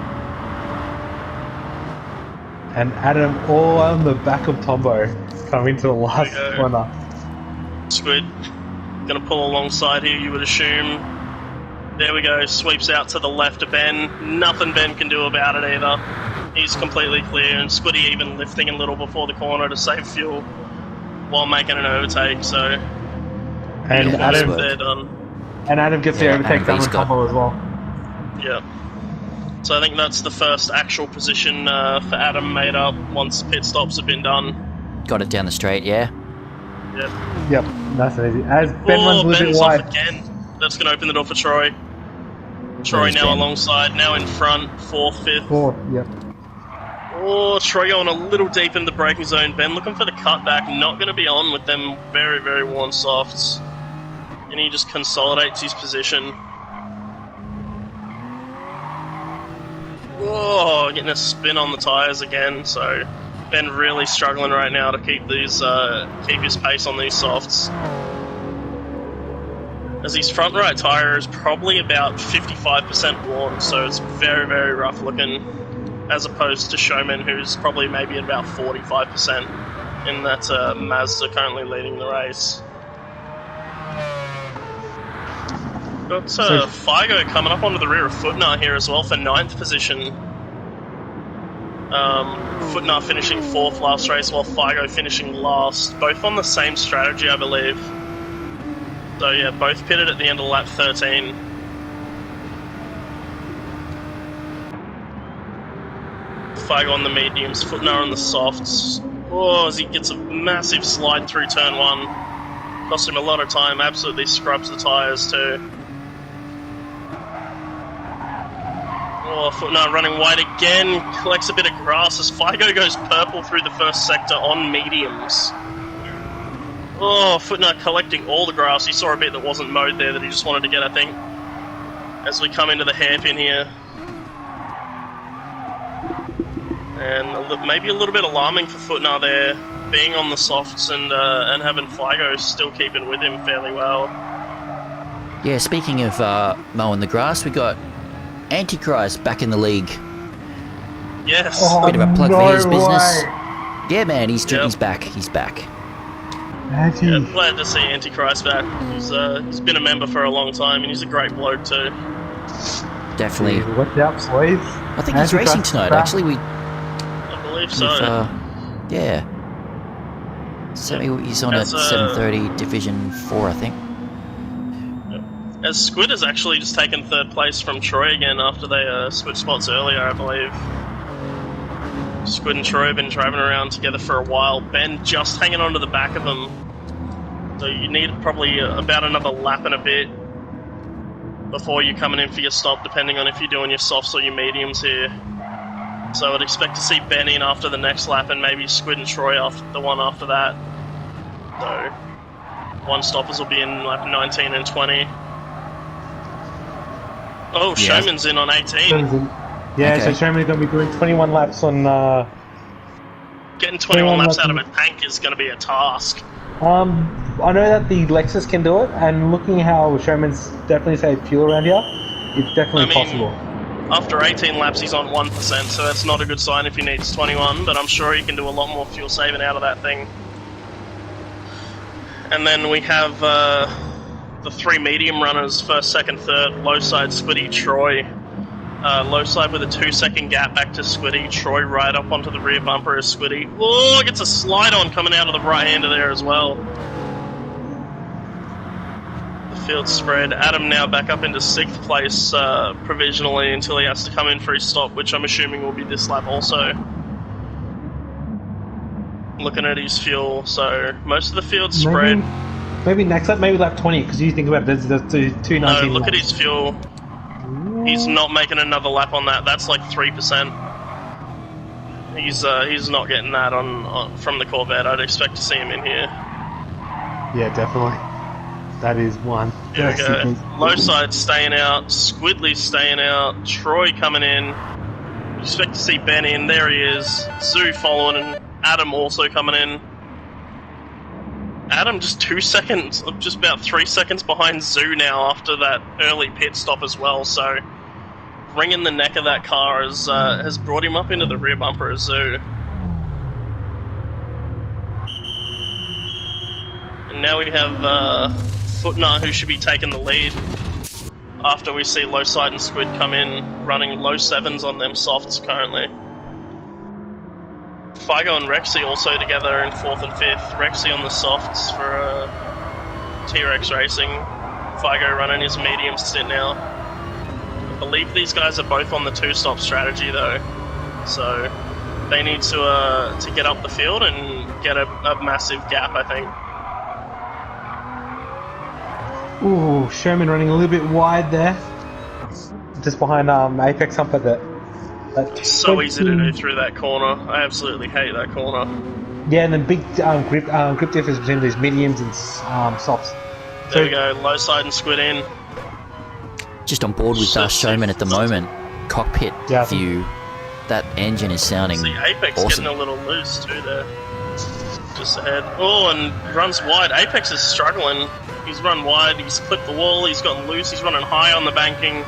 And Adam all on the back of Tombo coming to the last corner.
Squid gonna pull alongside here, you would assume. There we go, sweeps out to the left of Ben. Nothing Ben can do about it either. He's completely clear, and Squiddy even lifting a little before the corner to save fuel while making an overtake, so...
And Adam,
they're done.
And Adam gets the overtake done with Tombo as well.
Yeah. So I think that's the first actual position for Adam made up once pit stops have been done.
Got it down the straight, yeah?
Yep,
nice and easy. As Ben runs a little bit wide.
Again. That's going to open the door for Troy. Troy now alongside, now in front, 4th, 5th.
4th, yep.
Oh, Troy going a little deep in the braking zone. Ben looking for the cutback, not going to be on with them very, very worn softs. And he just consolidates his position. Whoa, getting a spin on the tyres again, so Ben really struggling right now to keep these keep his pace on these softs. As his front right tyre is probably about 55% worn, so it's very, very rough looking, as opposed to Showman, who's probably maybe at about 45% in that Mazda currently leading the race. Got Figo coming up onto the rear of Footnar here as well for 9th position. Footnar finishing 4th last race, while Figo finishing last, both on the same strategy, I believe. So yeah, both pitted at the end of lap 13. Figo on the mediums, Footnar on the softs. Oh, as he gets a massive slide through turn 1. Cost him a lot of time, absolutely scrubs the tyres too. Oh, Footnar running wide again, collects a bit of grass as Figo goes purple through the first sector on mediums. Oh, Footnar collecting all the grass. He saw a bit that wasn't mowed there that he just wanted to get, I think, as we come into the hairpin here. And maybe a little bit alarming for Footnar there, being on the softs and having Figo still keeping with him fairly well.
Yeah, speaking of mowing the grass, we got Antichrist back in the league.
Yes.
Oh, bit of a plug for his business.
Way.
Yeah, man, he's back. He's back.
Yeah, glad to see Antichrist back. He's been a member for a long time, and he's a great bloke too.
Definitely.
Watch out, boys.
I think he's racing tonight.
Back.
Actually,
I believe so.
Yeah. So he's on at 7:30, Division 4, I think.
As Squid has actually just taken 3rd place from Troy again after they switched spots earlier, I believe. Squid and Troy have been driving around together for a while. Ben just hanging on to the back of him. So you need probably about another lap and a bit before you're coming in for your stop, depending on if you're doing your softs or your mediums here. So I'd expect to see Ben in after the next lap and maybe Squid and Troy after the one after that. So one stoppers will be in like 19 and 20. Oh, yeah. Showman's in on 18.
Yeah, so
Okay.
Sherman's going to be doing 21 laps on.
Getting 21 laps out of a
on-
tank is going to be a task.
I know that the Lexus can do it, and looking how Sherman's definitely saved fuel around here, it's definitely
I mean,
possible.
After 18 laps, he's on 1%, so that's not a good sign if he needs 21, but I'm sure he can do a lot more fuel saving out of that thing. And then we have the three medium runners, first, second, third, low side, Squiddy, Troy. Low side with a 2-second gap back to Squiddy. Troy right up onto the rear bumper is Squiddy. Oh, gets a slide on coming out of the right-hander there as well. The field spread. Adam now back up into 6th place provisionally until he has to come in for his stop, which I'm assuming will be this lap also. Looking at his fuel, so most of the field spread.
Maybe next lap, maybe lap 20, because you think about it, there's 219
No, look
laps.
at his fuel. He's not making another lap on that. That's like 3%. He's not getting that on from the Corvette. I'd expect to see him in here.
Yeah, definitely. That is one.
Here we go. Low side staying out. Squidley staying out. Troy coming in. Expect to see Ben in. There he is. Zoo following, and Adam also coming in. Adam just 2 seconds, just about 3 seconds behind Zoo now after that early pit stop as well. So wringing the neck of that car has brought him up into the rear bumper of Zoo. And now we have Footnar, who should be taking the lead after we see low side and Squid come in running low 7s on them softs currently. Figo and Rexy also together in 4th and 5th. Rexy on the softs for T-Rex Racing. Figo running his medium stint now. I believe these guys are both on the 2-stop strategy though, so they need to get up the field and get a massive gap, I think.
Ooh, Sherman running a little bit wide there. Just behind Apex Humper that
It's so easy to do through that corner. I absolutely hate that corner.
Yeah, and then big grip difference between these mediums and softs.
There we go, low side and Squid in.
Just on board with Showman at the moment. Cockpit
Yeah.
view. That engine is sounding
See, Apex
awesome.
getting a little loose too there. Just ahead. Oh, and runs wide. Apex is struggling. He's run wide, he's clipped the wall, he's gotten loose, he's running high on the banking.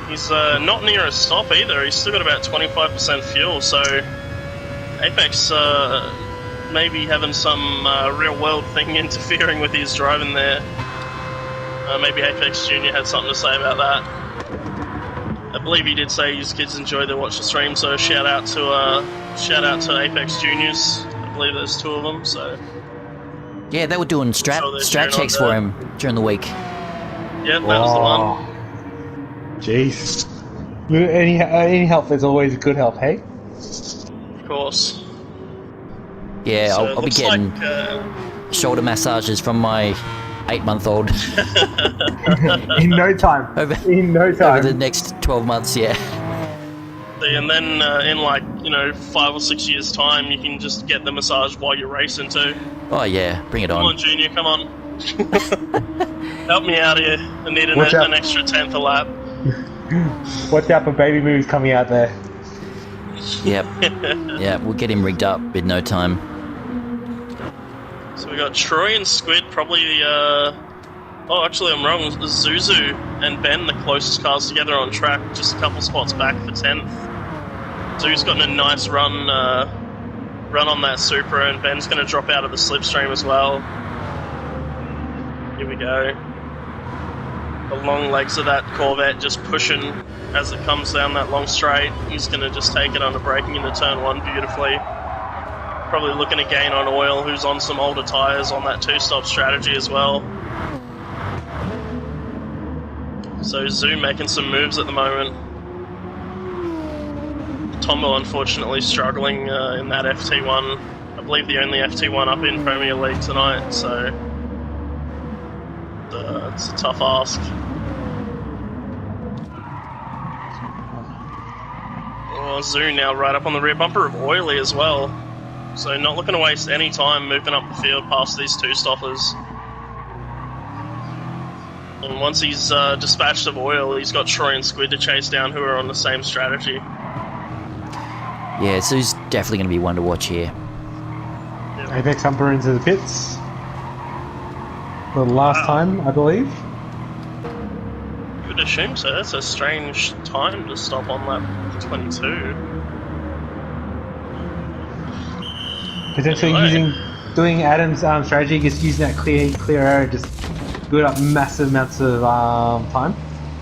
He's not near a stop either, he's still got about 25% fuel, so Apex maybe having some real world thing interfering with his driving there. Maybe Apex Jr. had something to say about that. I believe he did say his kids enjoy to watch the stream, so shout out to Apex Juniors. I believe there's 2 of them, so...
Yeah, they were doing strat checks for him during the week.
Yeah, that was the one.
Jeez. Any help is always good help, hey?
Of course.
Yeah,
So
I'll be getting shoulder massages from my 8-month-old
In no time. In no time.
over the next 12 months, yeah.
and then in 5 or 6 years' time, you can just get the massage while you're racing too.
Oh yeah, bring it
Come
on.
on, Junior, come on. Help me out here. I need an extra 10th a lap.
Watch out for baby moves coming out there.
Yep. Yeah, we'll get him rigged up in no time.
So we got Troy and Squid, probably oh, actually I'm wrong. Zuzu and Ben, the closest cars together on track, just a couple spots back for 10th. Zuzu's gotten a nice run on that Supra, and Ben's going to drop out of the slipstream as well. Here we go. The long legs of that Corvette just pushing as it comes down that long straight. He's going to just take it under braking into turn 1 beautifully. Probably looking to gain on oil, who's on some older tyres on that 2-stop strategy as well. So Zoo making some moves at the moment. Tombo unfortunately struggling in that FT1. I believe the only FT1 up in Premier League tonight, so it's a tough ask. Oh, Zoo now right up on the rear bumper of Oily as well. So not looking to waste any time moving up the field past these 2 stoppers. And once he's dispatched of oil, he's got Troy and Squid to chase down, who are on the same strategy.
Yeah, Sue's definitely going to be one to watch here.
Apex Humper into the pits. For the last time, I believe.
You would assume so. That's a strange time to stop on lap 22.
Potentially doing Adam's strategy, just using that clear area, just build up massive amounts of time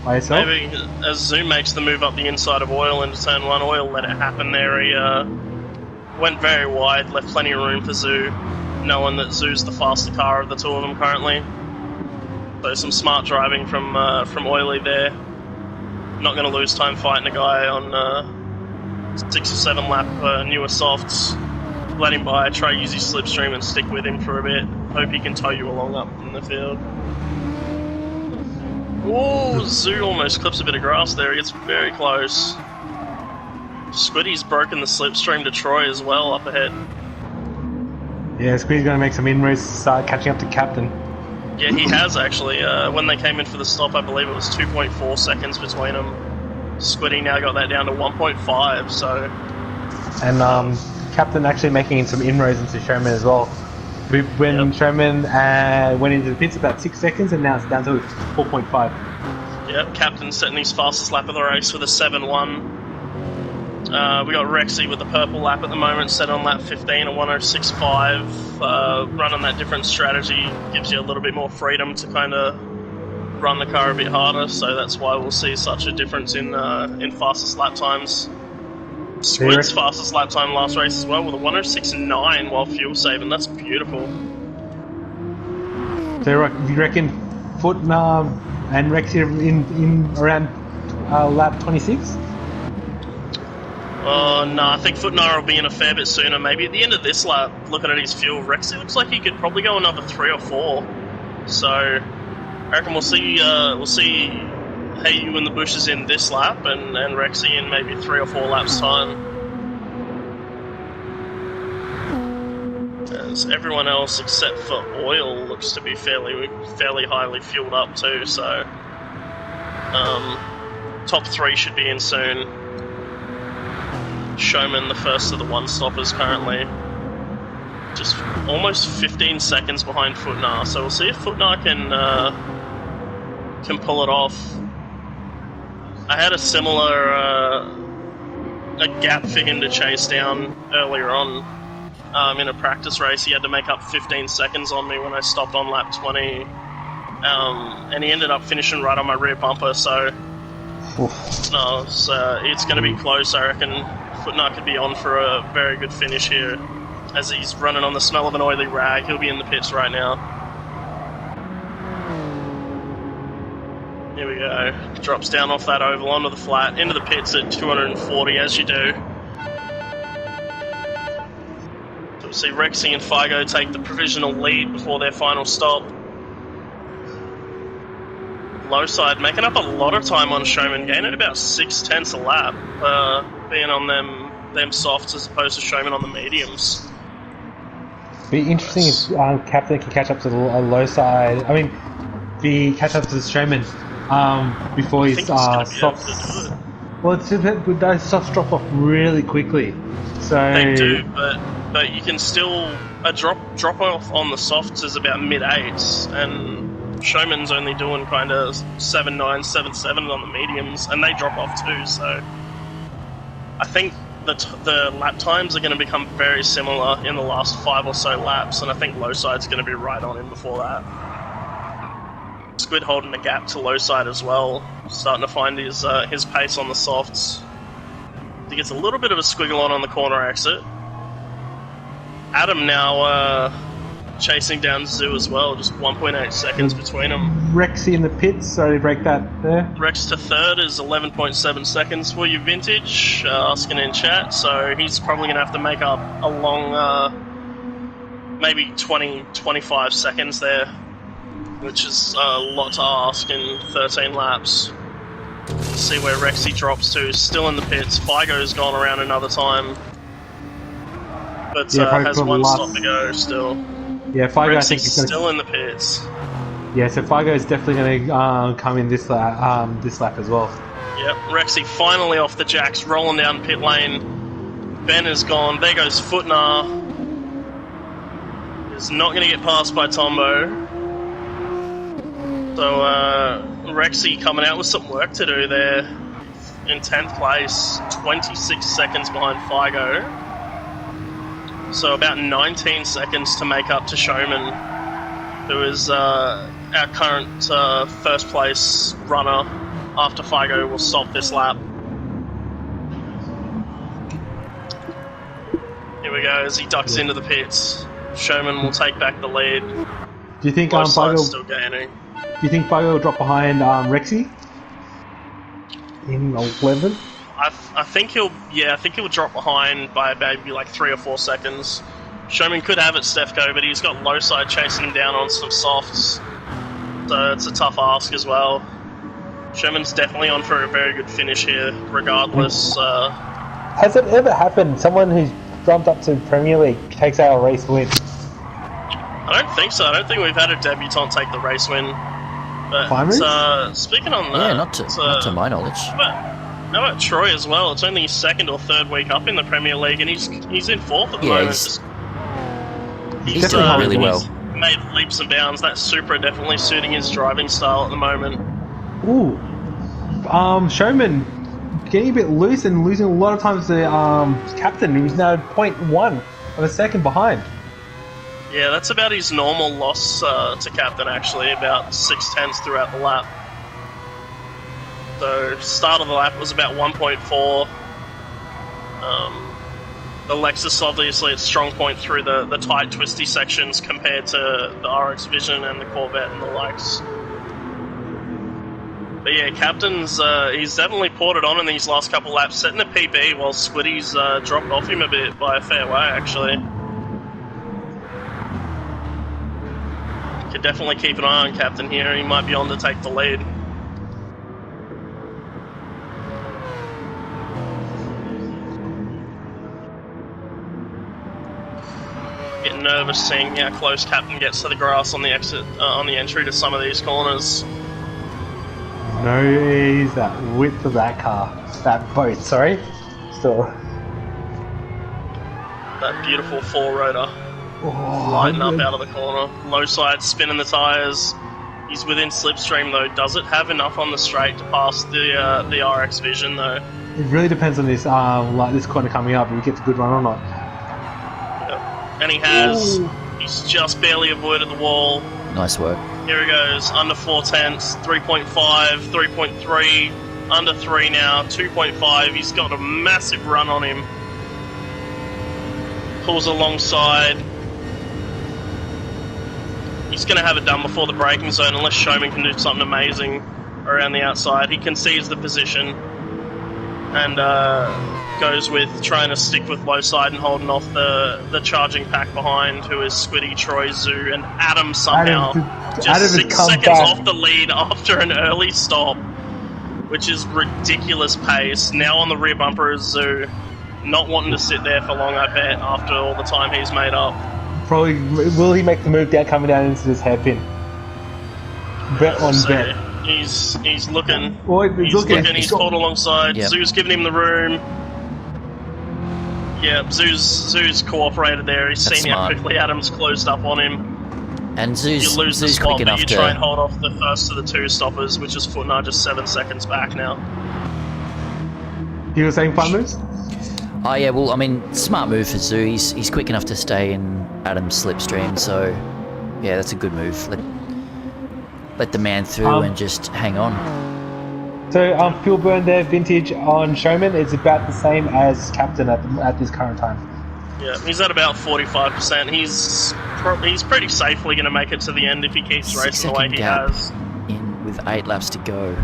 by yourself.
Maybe as Zoo makes the move up the inside of Oil into turn 1, Oil let it happen there. He went very wide, left plenty of room for Zoo, knowing that Zoo's the faster car of the two of them currently. So some smart driving from Oily there. Not going to lose time fighting a guy on 6 or 7 lap newer softs. Let him by, try use his slipstream and stick with him for a bit. Hope he can tow you along up in the field. Whoa, Zoo almost clips a bit of grass there, he gets very close. Squiddy's broken the slipstream to Troy as well up ahead.
Yeah, Squiddy's going to make some inroads to start catching up to Captain.
Yeah, he has actually. When they came in for the stop, I believe it was 2.4 seconds between them. Squiddy now got that down to 1.5, so...
And Captain actually making some inroads into Showman as well. When Showman went into the pits about 6 seconds, and now it's down to 4.5.
Yep, Captain setting his fastest lap of the race with a 7.1. We got Rexy with the purple lap at the moment, set on lap 15 at 106.5. Running that different strategy gives you a little bit more freedom to kind of run the car a bit harder, so that's why we'll see such a difference in fastest lap times. Squid's fastest lap time last race as well with a 106.9 while fuel saving. That's beautiful.
So you reckon Foot and Rexy are in around lap 26?
No, I think Footnar will be in a fair bit sooner. Maybe at the end of this lap, looking at his fuel, Rexy looks like he could probably go another 3 or 4. So I reckon we'll see Hey You in the bushes in this lap, and Rexy in maybe 3 or 4 laps time. As everyone else except for Oil looks to be fairly highly fueled up too, so top 3 should be in soon. Showman, the first of the one-stoppers currently, just almost 15 seconds behind Footnar, so we'll see if Footnar can pull it off. I had a similar a gap for him to chase down earlier on in a practice race. He had to make up 15 seconds on me when I stopped on lap 20, and he ended up finishing right on my rear bumper, so no, it's going to be close. I reckon Footnar could be on for a very good finish here, as he's running on the smell of an oily rag. He'll be in the pits right now. Here we go. Drops down off that oval onto the flat, into the pits at 240, as you do. So we'll see Rexy and Figo take the provisional lead before their final stop. Low side making up a lot of time on Showman, gaining about 6/10 a lap, being on them softs as opposed to Showman on the mediums.
Be interesting if Captain can catch up to the low side. I mean, catch up to the Showman before his softs. Well, those softs drop off really quickly. So
they do, but you can still drop off on the softs is about mid-8s, and Showman's only doing kind of 7.9, 7.7 on the mediums, and they drop off too, so I think the lap times are going to become very similar in the last 5 or so laps, and I think low side's going to be right on him before that. Squid holding the gap to low side as well, starting to find his pace on the softs. He gets a little bit of a squiggle on the corner exit. Adam now chasing down Zoo as well, just 1.8 seconds between them.
Rexy in the pits, sorry to break that there.
Rex to third is 11.7 seconds for you, Vintage, asking in chat, so he's probably going to have to make up a long, maybe 20, 25 seconds there, which is a lot to ask in 13 laps. See where Rexy drops to, still in the pits. Figo's gone around another time, but has one stop to go still.
Yeah, Figo, I think
he's still in the pits.
Yeah, so Figo is definitely going to come in this lap as well.
Yep, Rexy finally off the jacks, rolling down pit lane. Ben is gone. There goes Footnar. Is not going to get passed by Tombo. So Rexy coming out with some work to do there. In 10th place, 26 seconds behind Figo. So about 19 seconds to make up to Showman, who is our current first place runner after Figo will stop this lap. Here we go as he ducks into the pits. Showman will take back the lead.
Do you think
Figo still gaining?
Do you think Figo will drop behind Rexy in 11th?
I think he'll drop behind by maybe like 3 or 4 seconds. Showman could have it, Stefko, but he's got low side chasing him down on some softs, so it's a tough ask as well. Showman's definitely on for a very good finish here, regardless.
Has it ever happened? Someone who's jumped up to Premier League takes out a race win?
I don't think so. I don't think we've had a debutant take the race win. But speaking on that,
yeah, not to my knowledge.
How about Troy as well? It's only his 2nd or 3rd week up in the Premier League, and he's in 4th at the moment.
He's doing really well.
He's made leaps and bounds. That Supra definitely suiting his driving style at the moment.
Ooh, Showman getting a bit loose and losing a lot of times to captain, who's now 0.1 of a second behind.
Yeah, that's about his normal loss to captain, actually, about 6/10 throughout the lap. So, start of the lap was about 1.4. The Lexus, obviously, its strong point through the tight, twisty sections compared to the RX Vision and the Corvette and the likes. But yeah, Captain's, he's definitely poured it on in these last couple laps, setting a PB while Squiddy's dropped off him a bit by a fair way, actually. Could definitely keep an eye on Captain here. He might be on to take the lead. Getting nervous seeing how close Captain gets to the grass on the exit, on the entry to some of these corners.
Knows that width of that car, that boat. Sorry, still.
That beautiful 4-rotor. Lighting up out of the corner. Low side, spinning the tyres. He's within slipstream though. Does it have enough on the straight to pass the RX Vision though?
It really depends on this like this corner coming up, if he gets a good run or not.
Yep. And he has.
Ooh.
He's just barely avoided the wall.
Nice work.
Here he goes, under 4/10, 3.5, 3.3, under 3 now, 2.5. He's got a massive run on him. Pulls alongside. He's going to have it done before the braking zone unless Showman can do something amazing around the outside. He concedes the position and goes with trying to stick with low side and holding off the charging pack behind, who is Squiddy, Troy, Zoo, and Adam somehow. Just 6 seconds off the lead after an early stop, which is ridiculous pace. Now on the rear bumper is Zoo. Not wanting to sit there for long, I bet, after all the time he's made up.
Probably, will he make the move down, coming down into this hairpin? Bet on bet.
He's looking.
Well,
he's looking. He's pulled alongside.
Yep.
Zoo's giving him the room. Yeah, Zoo's cooperated there. He's
That's
seen how
smart.
quickly Adams closed up on him.
And
You lose the
Zoo's
spot,
quick
but
enough
you
to.
try and hold off the first of the 2 stoppers, which is Footnar just 7 seconds back now.
You were saying fun moves?
Oh yeah, well, I mean, smart move for Zoo. He's quick enough to stay in Adam's slipstream, so yeah, that's a good move. Let the man through and just hang on.
So fuel burn there, vintage on Showman is about the same as Captain at this current time.
Yeah, he's at about 45%. He's pretty safely going to make it to the end if he keeps racing the way he has.
In with 8 laps to go.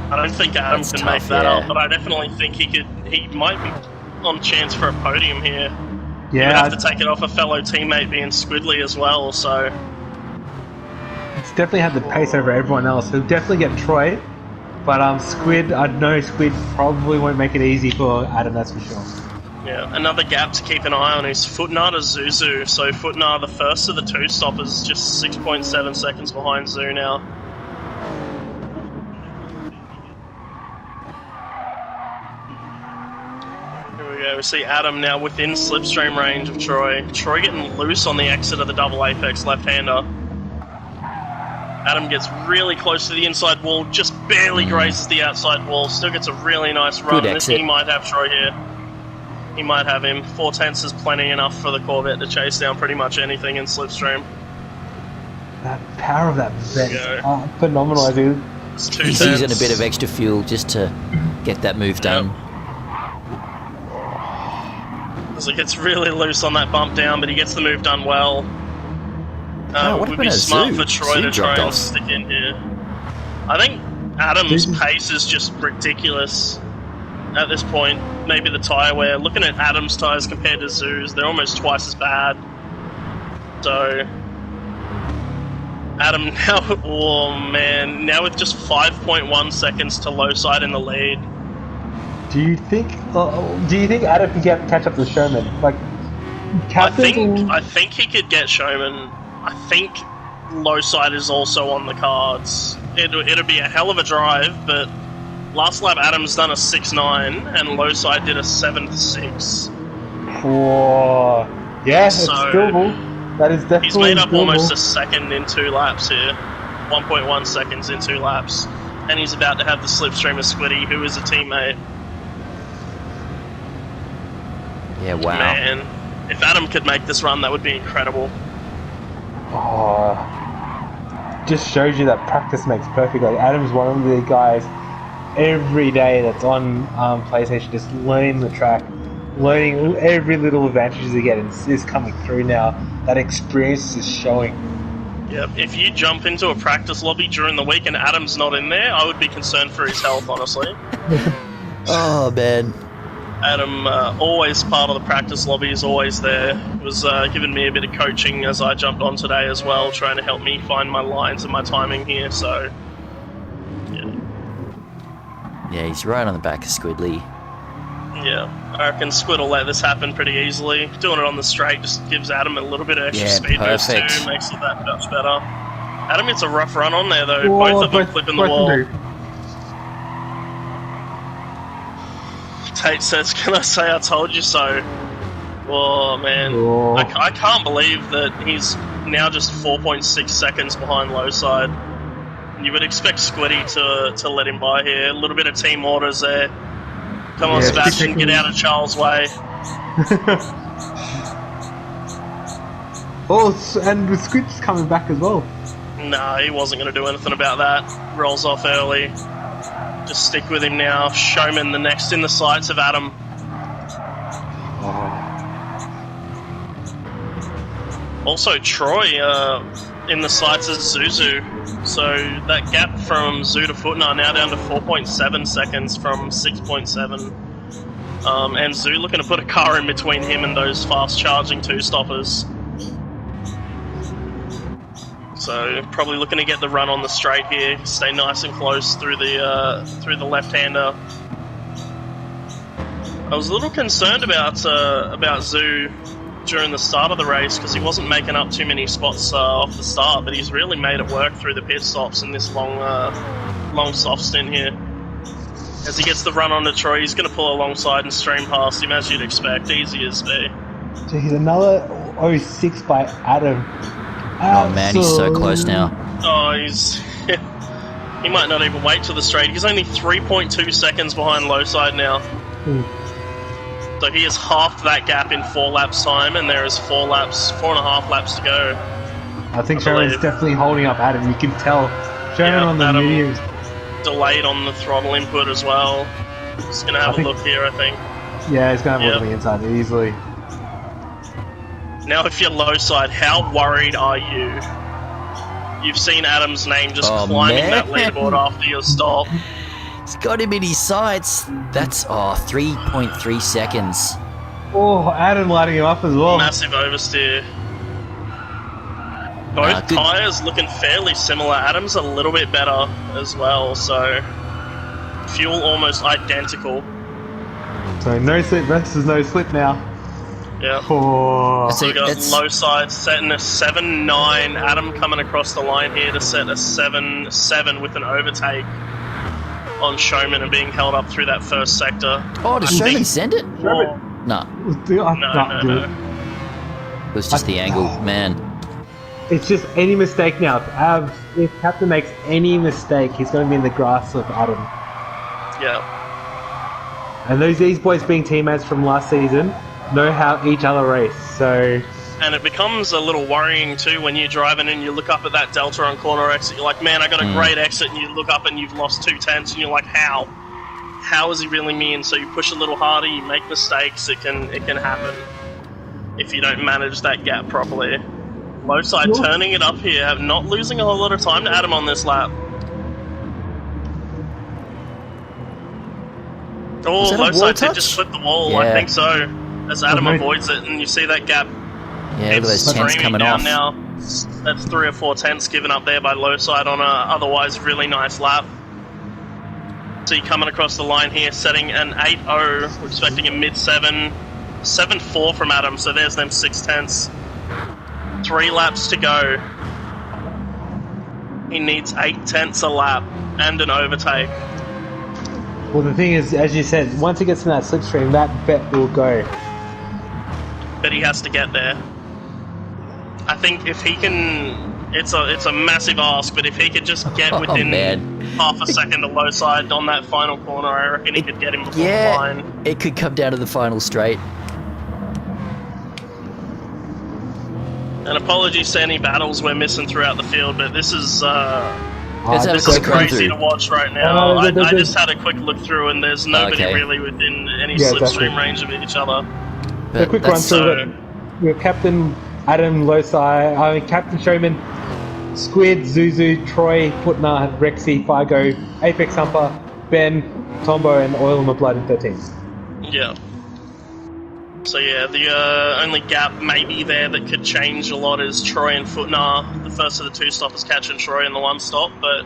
I don't think Adam
That's
can
tough,
make that
yeah.
up, but I definitely think he might be on chance for a podium here.
Yeah,
He would have to take it off a fellow teammate being Squidly as well, so...
it's definitely had the pace over everyone else. He'll definitely get Troy, but Squid, I know Squid probably won't make it easy for Adam, that's for sure.
Yeah, another gap to keep an eye on is Footnar to Zuzu. So Footnar, the first of the two stoppers, just 6.7 seconds behind Zoo now. Here we go, we see Adam now within slipstream range of Troy. Troy getting loose on the exit of the double apex left-hander. Adam gets really close to the inside wall, just barely grazes the outside wall, still gets a really nice run.
Good exit.
He might have Troy here. He might have him. 4/10 is plenty enough for the Corvette to chase down pretty much anything in slipstream.
That power of that vent,
Yeah.
phenomenal. I do.
It's 2
He's
tenths.
using a bit of extra fuel just to get that move done.
As it gets really loose on that bump down, but he gets the move done well.
What
It would
happened
be
to
smart
Zoo?
for Troy
Zoo
to try
dropped
and
off.
stick in here. I think Adam's pace is just ridiculous at this point. Maybe the tyre wear. Looking at Adam's tyres compared to Zoo's, they're almost twice as bad. So Adam now, oh man, now with just 5.1 seconds to low side in the lead.
Do you think Adam can catch up to Sherman? Like,
I
captain?
think he could get Showman. I think low side is also on the cards. It'll be a hell of a drive, but last lap Adam's done a 6.9 and low side did a 7.6.
Whoa. Yeah, it's
So,
doable. That is definitely
He's made up
doable.
almost a second in 2 laps here. 1.1 seconds in 2 laps. And he's about to have the slipstream of Squiddy, who is a teammate.
Yeah, wow.
Man, if Adam could make this run, that would be incredible.
Oh, just shows you that practice makes perfect. Like, Adam's one of the guys every day that's on PlayStation, just learning the track, learning every little advantages he gets is coming through now. That experience is showing.
Yep, if you jump into a practice lobby during the week and Adam's not in there, I would be concerned for his health, honestly.
Oh, man.
Adam, always part of the practice lobby, is always there. Was giving me a bit of coaching as I jumped on today as well, trying to help me find my lines and my timing here, so...
Yeah, he's right on the back of Squidly.
Yeah, I reckon Squid will let this happen pretty easily. Doing it on the straight just gives Adam a little bit of extra
Yeah,
speed boost
perfect.
too, makes it that much better. Adam gets a rough run on there though,
Whoa,
both of them clipping the wall.
do.
Tate says, can I say I told you so? Oh man,
Oh.
I can't believe that he's now just 4.6 seconds behind low side. You would expect Squiddy to let him by here. A little bit of team orders there. Come on,
Yeah,
Sebastian, get out of Charles' way.
And with Squid's coming back as well.
No, he wasn't going to do anything about that. Rolls off early. Just stick with him now. Showman, the next in the sights of Adam. Also, Troy in the sights of Zuzu. So that gap from Zoo to Footnar now down to 4.7 seconds from 6.7. And Zoo looking to put a car in between him and those fast-charging two-stoppers. So probably looking to get the run on the straight here, stay nice and close through the left-hander. I was a little concerned about Zoo during the start of the race because he wasn't making up too many spots off the start, but he's really made it work through the pit stops in this long soft stint here. As he gets the run onto Troy, he's going to pull alongside and stream past him as you'd expect, easy as be.
He's another 06 by Adam.
Oh, man, he's so close now.
Oh, he might not even wait till the straight. He's only 3.2 seconds behind low side now. So he has halved that gap in 4 laps time, and there is 4.5 laps to go.
I think Sherman's definitely holding up Adam. You can tell. Sherman on the
Adam
videos.
delayed on the throttle input as well. Just going to have a look here, I think.
Yeah, he's going to have a look on the inside easily.
Now, if you're low side, how worried are you? You've seen Adam's name just climbing that leaderboard after your stop.
He's got him in his sights. That's 3.3 seconds.
Oh, Adam lighting him up as well.
Massive oversteer. Both tyres looking fairly similar. Adam's a little bit better as well, so fuel almost identical.
So no slip versus no slip now.
Yeah.
Oh.
So we got
It's-
low side setting a 7-9. Adam coming across the line here to set a 7-7 with an overtake on Showman and being held up through that first sector.
Oh, did Showman send it?
Whoa.
No,
No.
it was just the angle, man.
It's just any mistake now. If Captain makes any mistake, he's going to be in the grasp of Adam.
Yeah.
And these boys being teammates from last season know how each other race. So
And it becomes a little worrying too when you're driving and you look up at that delta on corner exit. You're like, man, I got a great exit, and you look up and you've lost 2 tenths, and you're like, how? How is he really me? And so you push a little harder, you make mistakes. It can happen if you don't manage that gap properly. Low side turning it up here, not losing a whole lot of time to Adam on this lap. Oh,
that a
low
wall
side did
touch?
just flip the wall.
Yeah.
I think so. As Adam
Okay.
avoids it, and you see that gap.
Yeah, look at those tenths
streaming
coming
down
off.
now. That's 3 or 4 tenths given up there by low side on a otherwise really nice lap. So you're coming across the line here, setting an 8.0. We're expecting a mid-7. 7.4 from Adam, so there's them 6 tenths. 3 laps to go. He needs 8 tenths a lap and an overtake.
well, the thing is, as you said, once he gets in that slipstream, that bet will go.
But he has to get there. I think if he can... It's a massive ask, but if he could just get
Oh,
within
man.
half a second to low side on that final corner, I reckon he could get him before the
Yeah,
line.
it could come down to the final straight.
And apologies to any battles we're missing throughout the field, but this is
Let's have a
this is
quick run
crazy
through.
to watch right now.
no,
I just had a quick look through, and there's nobody
Okay.
really within any
Yeah,
slipstream
exactly.
range of each other.
A quick run
that's-
through
so-
it. We have Captain Adam Losai, Captain Showman, Squid, Zuzu, Troy, Putner, Rexy, Figo, Apex Humper, Ben, Tombo, and Oil in the Blood in 13.
Yeah. So yeah, the only gap maybe there that could change a lot is Troy and Footnar. The first of the 2 stoppers catching Troy in the 1 stop, but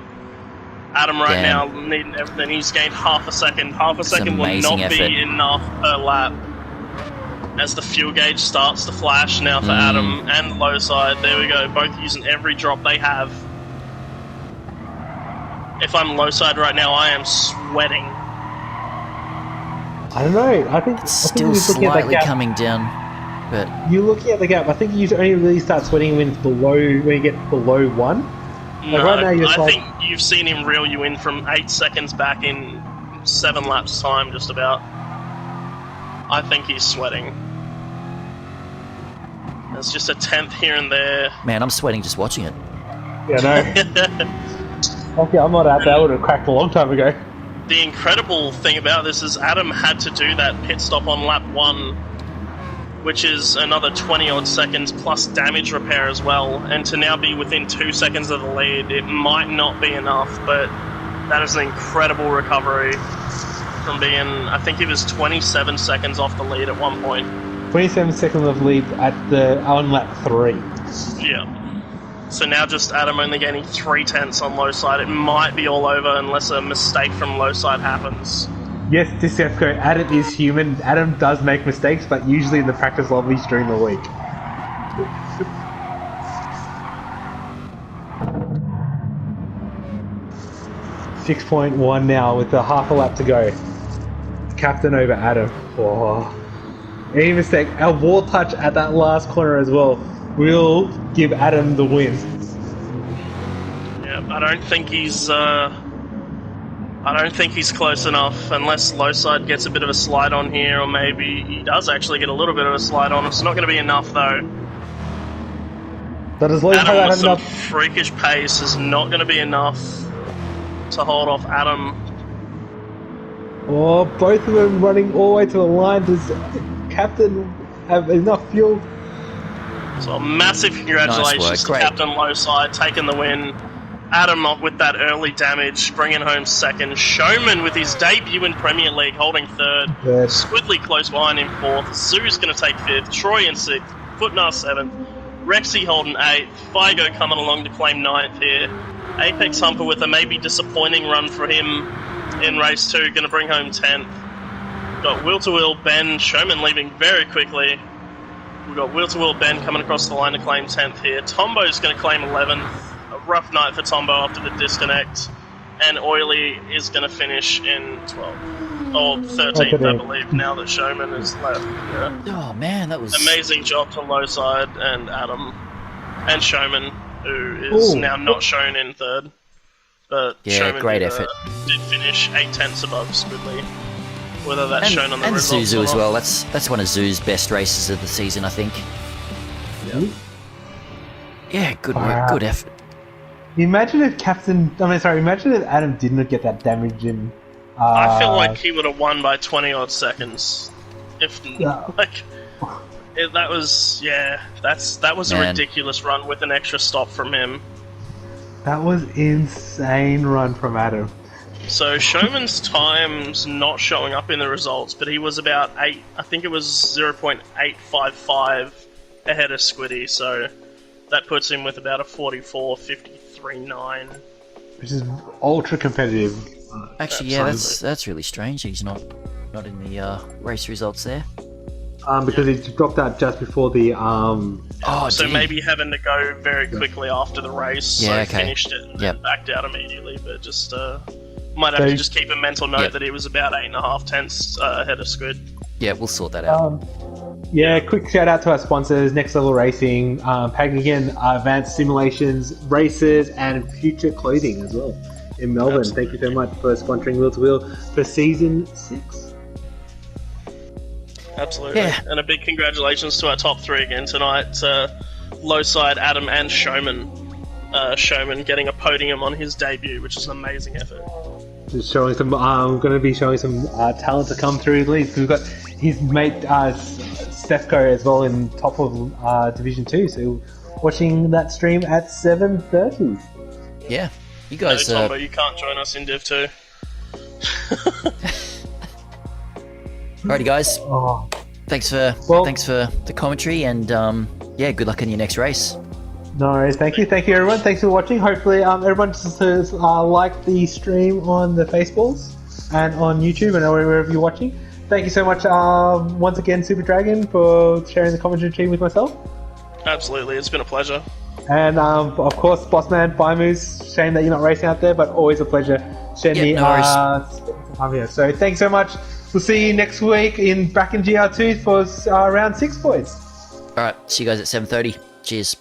Adam right now
Damn.
needing everything. He's gained half a second. Half a second will
amazing
not
effort.
be enough per lap. As the fuel gauge starts to flash now for Adam and low side, there we go, both using every drop they have. If I'm low side right now, I am sweating.
I don't know. I think
Still
you're looking at that
slightly
gap.
coming down, but
You're looking at the gap. I think you only really start sweating when it's below, when you get below 1.
No,
right now you're
I
like-
think you've seen him reel you in from 8 seconds back in 7 laps time, just about. I think he's sweating. There's just a 10th here and there.
man, I'm sweating just watching it.
Yeah, no. Okay, I'm not out there. I would have cracked a long time ago.
The incredible thing about this is Adam had to do that pit stop on lap 1, which is another 20 odd seconds plus damage repair as well, and to now be within 2 seconds of the lead, it might not be enough, but that is an incredible recovery from being, I think he was 27 seconds off the lead at one point.
27 seconds of lead on lap 3.
Yeah. So now just Adam only gaining 3 tenths on low side. It might be all over unless a mistake from low side happens.
Yes, Disefco, Adam is human. Adam does make mistakes, but usually in the practice lobbies during the week. .1 now with a half a lap to go. Captain over Adam. Oh. Any mistake, our wall touch at that last corner as well will give Adam the win.
Yeah, I don't think he's close enough unless low side gets a bit of a slide on here, or maybe he does actually get a little bit of a slide on. It's not going to be enough though.
But as long as
Adam
I
with
have
some
enough,
freakish pace is not going to be enough to hold off Adam.
oh, both of them running all the way to the line. Does Captain have enough fuel?
So massive congratulations
Nice
to
work, great.
Captain Lowside taking the win. Adam up with that early damage, bringing home second. Showman with his debut in Premier League, holding third.
Third.
Squidly close behind him fourth. Zoo's going to take fifth. Troy in sixth. Footnar seventh. Rexy holding eighth. Figo coming along to claim ninth here. Apex Humper with a maybe disappointing run for him in race 2, going to bring home 10th. Got Will-to-Will, Ben, Showman leaving very quickly. We've got Will-to-Will, Ben coming across the line to claim 10th here. Tombo's going to claim 11th. A rough night for Tombo after the disconnect. And Oily is going to finish in 12th. Or 13th, I believe, now that Showman is left. Yeah.
Oh man, that was
Amazing job to Lowside and Adam. And Showman, who is now not shown in third. But
Yeah,
Showman
great
did,
effort.
Did finish 8/10 above Squidley. Whether that's shown on the
and
results
Zuzu
or
as
not.
well. That's one of Zu's best races of the season, I think. Yeah, good work, good effort.
Imagine if imagine if Adam did not get that damage in.
I feel like he would have won by 20 odd seconds. If
Yeah.
that was a
Man.
ridiculous run with an extra stop from him.
That was insane run from Adam.
So Showman's time's not showing up in the results, but he was about 8. I think it was 0.855 ahead of Squiddy. So that puts him with about a 44.53.9.
Which is ultra competitive.
Actually, yeah, that's really strange. He's not in the race results there.
Because he dropped out just before the
So maybe having to go very quickly after the race,
Yeah,
so
okay.
finished it and
Yep.
then backed out immediately. But just might have to just keep a mental note that he was about 8.5 tenths ahead of Squid.
Yeah, we'll sort that out.
Yeah, quick shout out to our sponsors, Next Level Racing, packing again advanced simulations, races, and future clothing as well in Melbourne.
Absolutely.
Thank you so much for sponsoring Wheel to Wheel for season 6.
Absolutely.
Yeah.
And a big congratulations to our top 3 again tonight. Lowside, Adam, and Showman. Showman getting a podium on his debut, which is an amazing effort.
Just showing some, going to be showing some talent to come through leads. We've got his mate Stefko as well in top of Division 2. So watching that stream at 7:30.
Yeah, you
No,
guys.
Tombo, you can't join us in Div 2.
Alrighty, guys.
Oh,
Thanks for the commentary, and yeah, good luck in your next race.
no worries. Thank you everyone. Thanks for watching. Hopefully, everyone just like the stream on the Faceballs and on YouTube and wherever you're watching. Thank you so much once again, Super Dragon, for sharing the commentary team with myself.
Absolutely, it's been a pleasure.
And of course, Bossman, Moose. Shame that you're not racing out there, but always a pleasure sharing
Yep,
the
no worries.
time here. So thanks so much. We'll see you next week back in GR2 for round 6, boys.
All right, see you guys at 7:30. Cheers.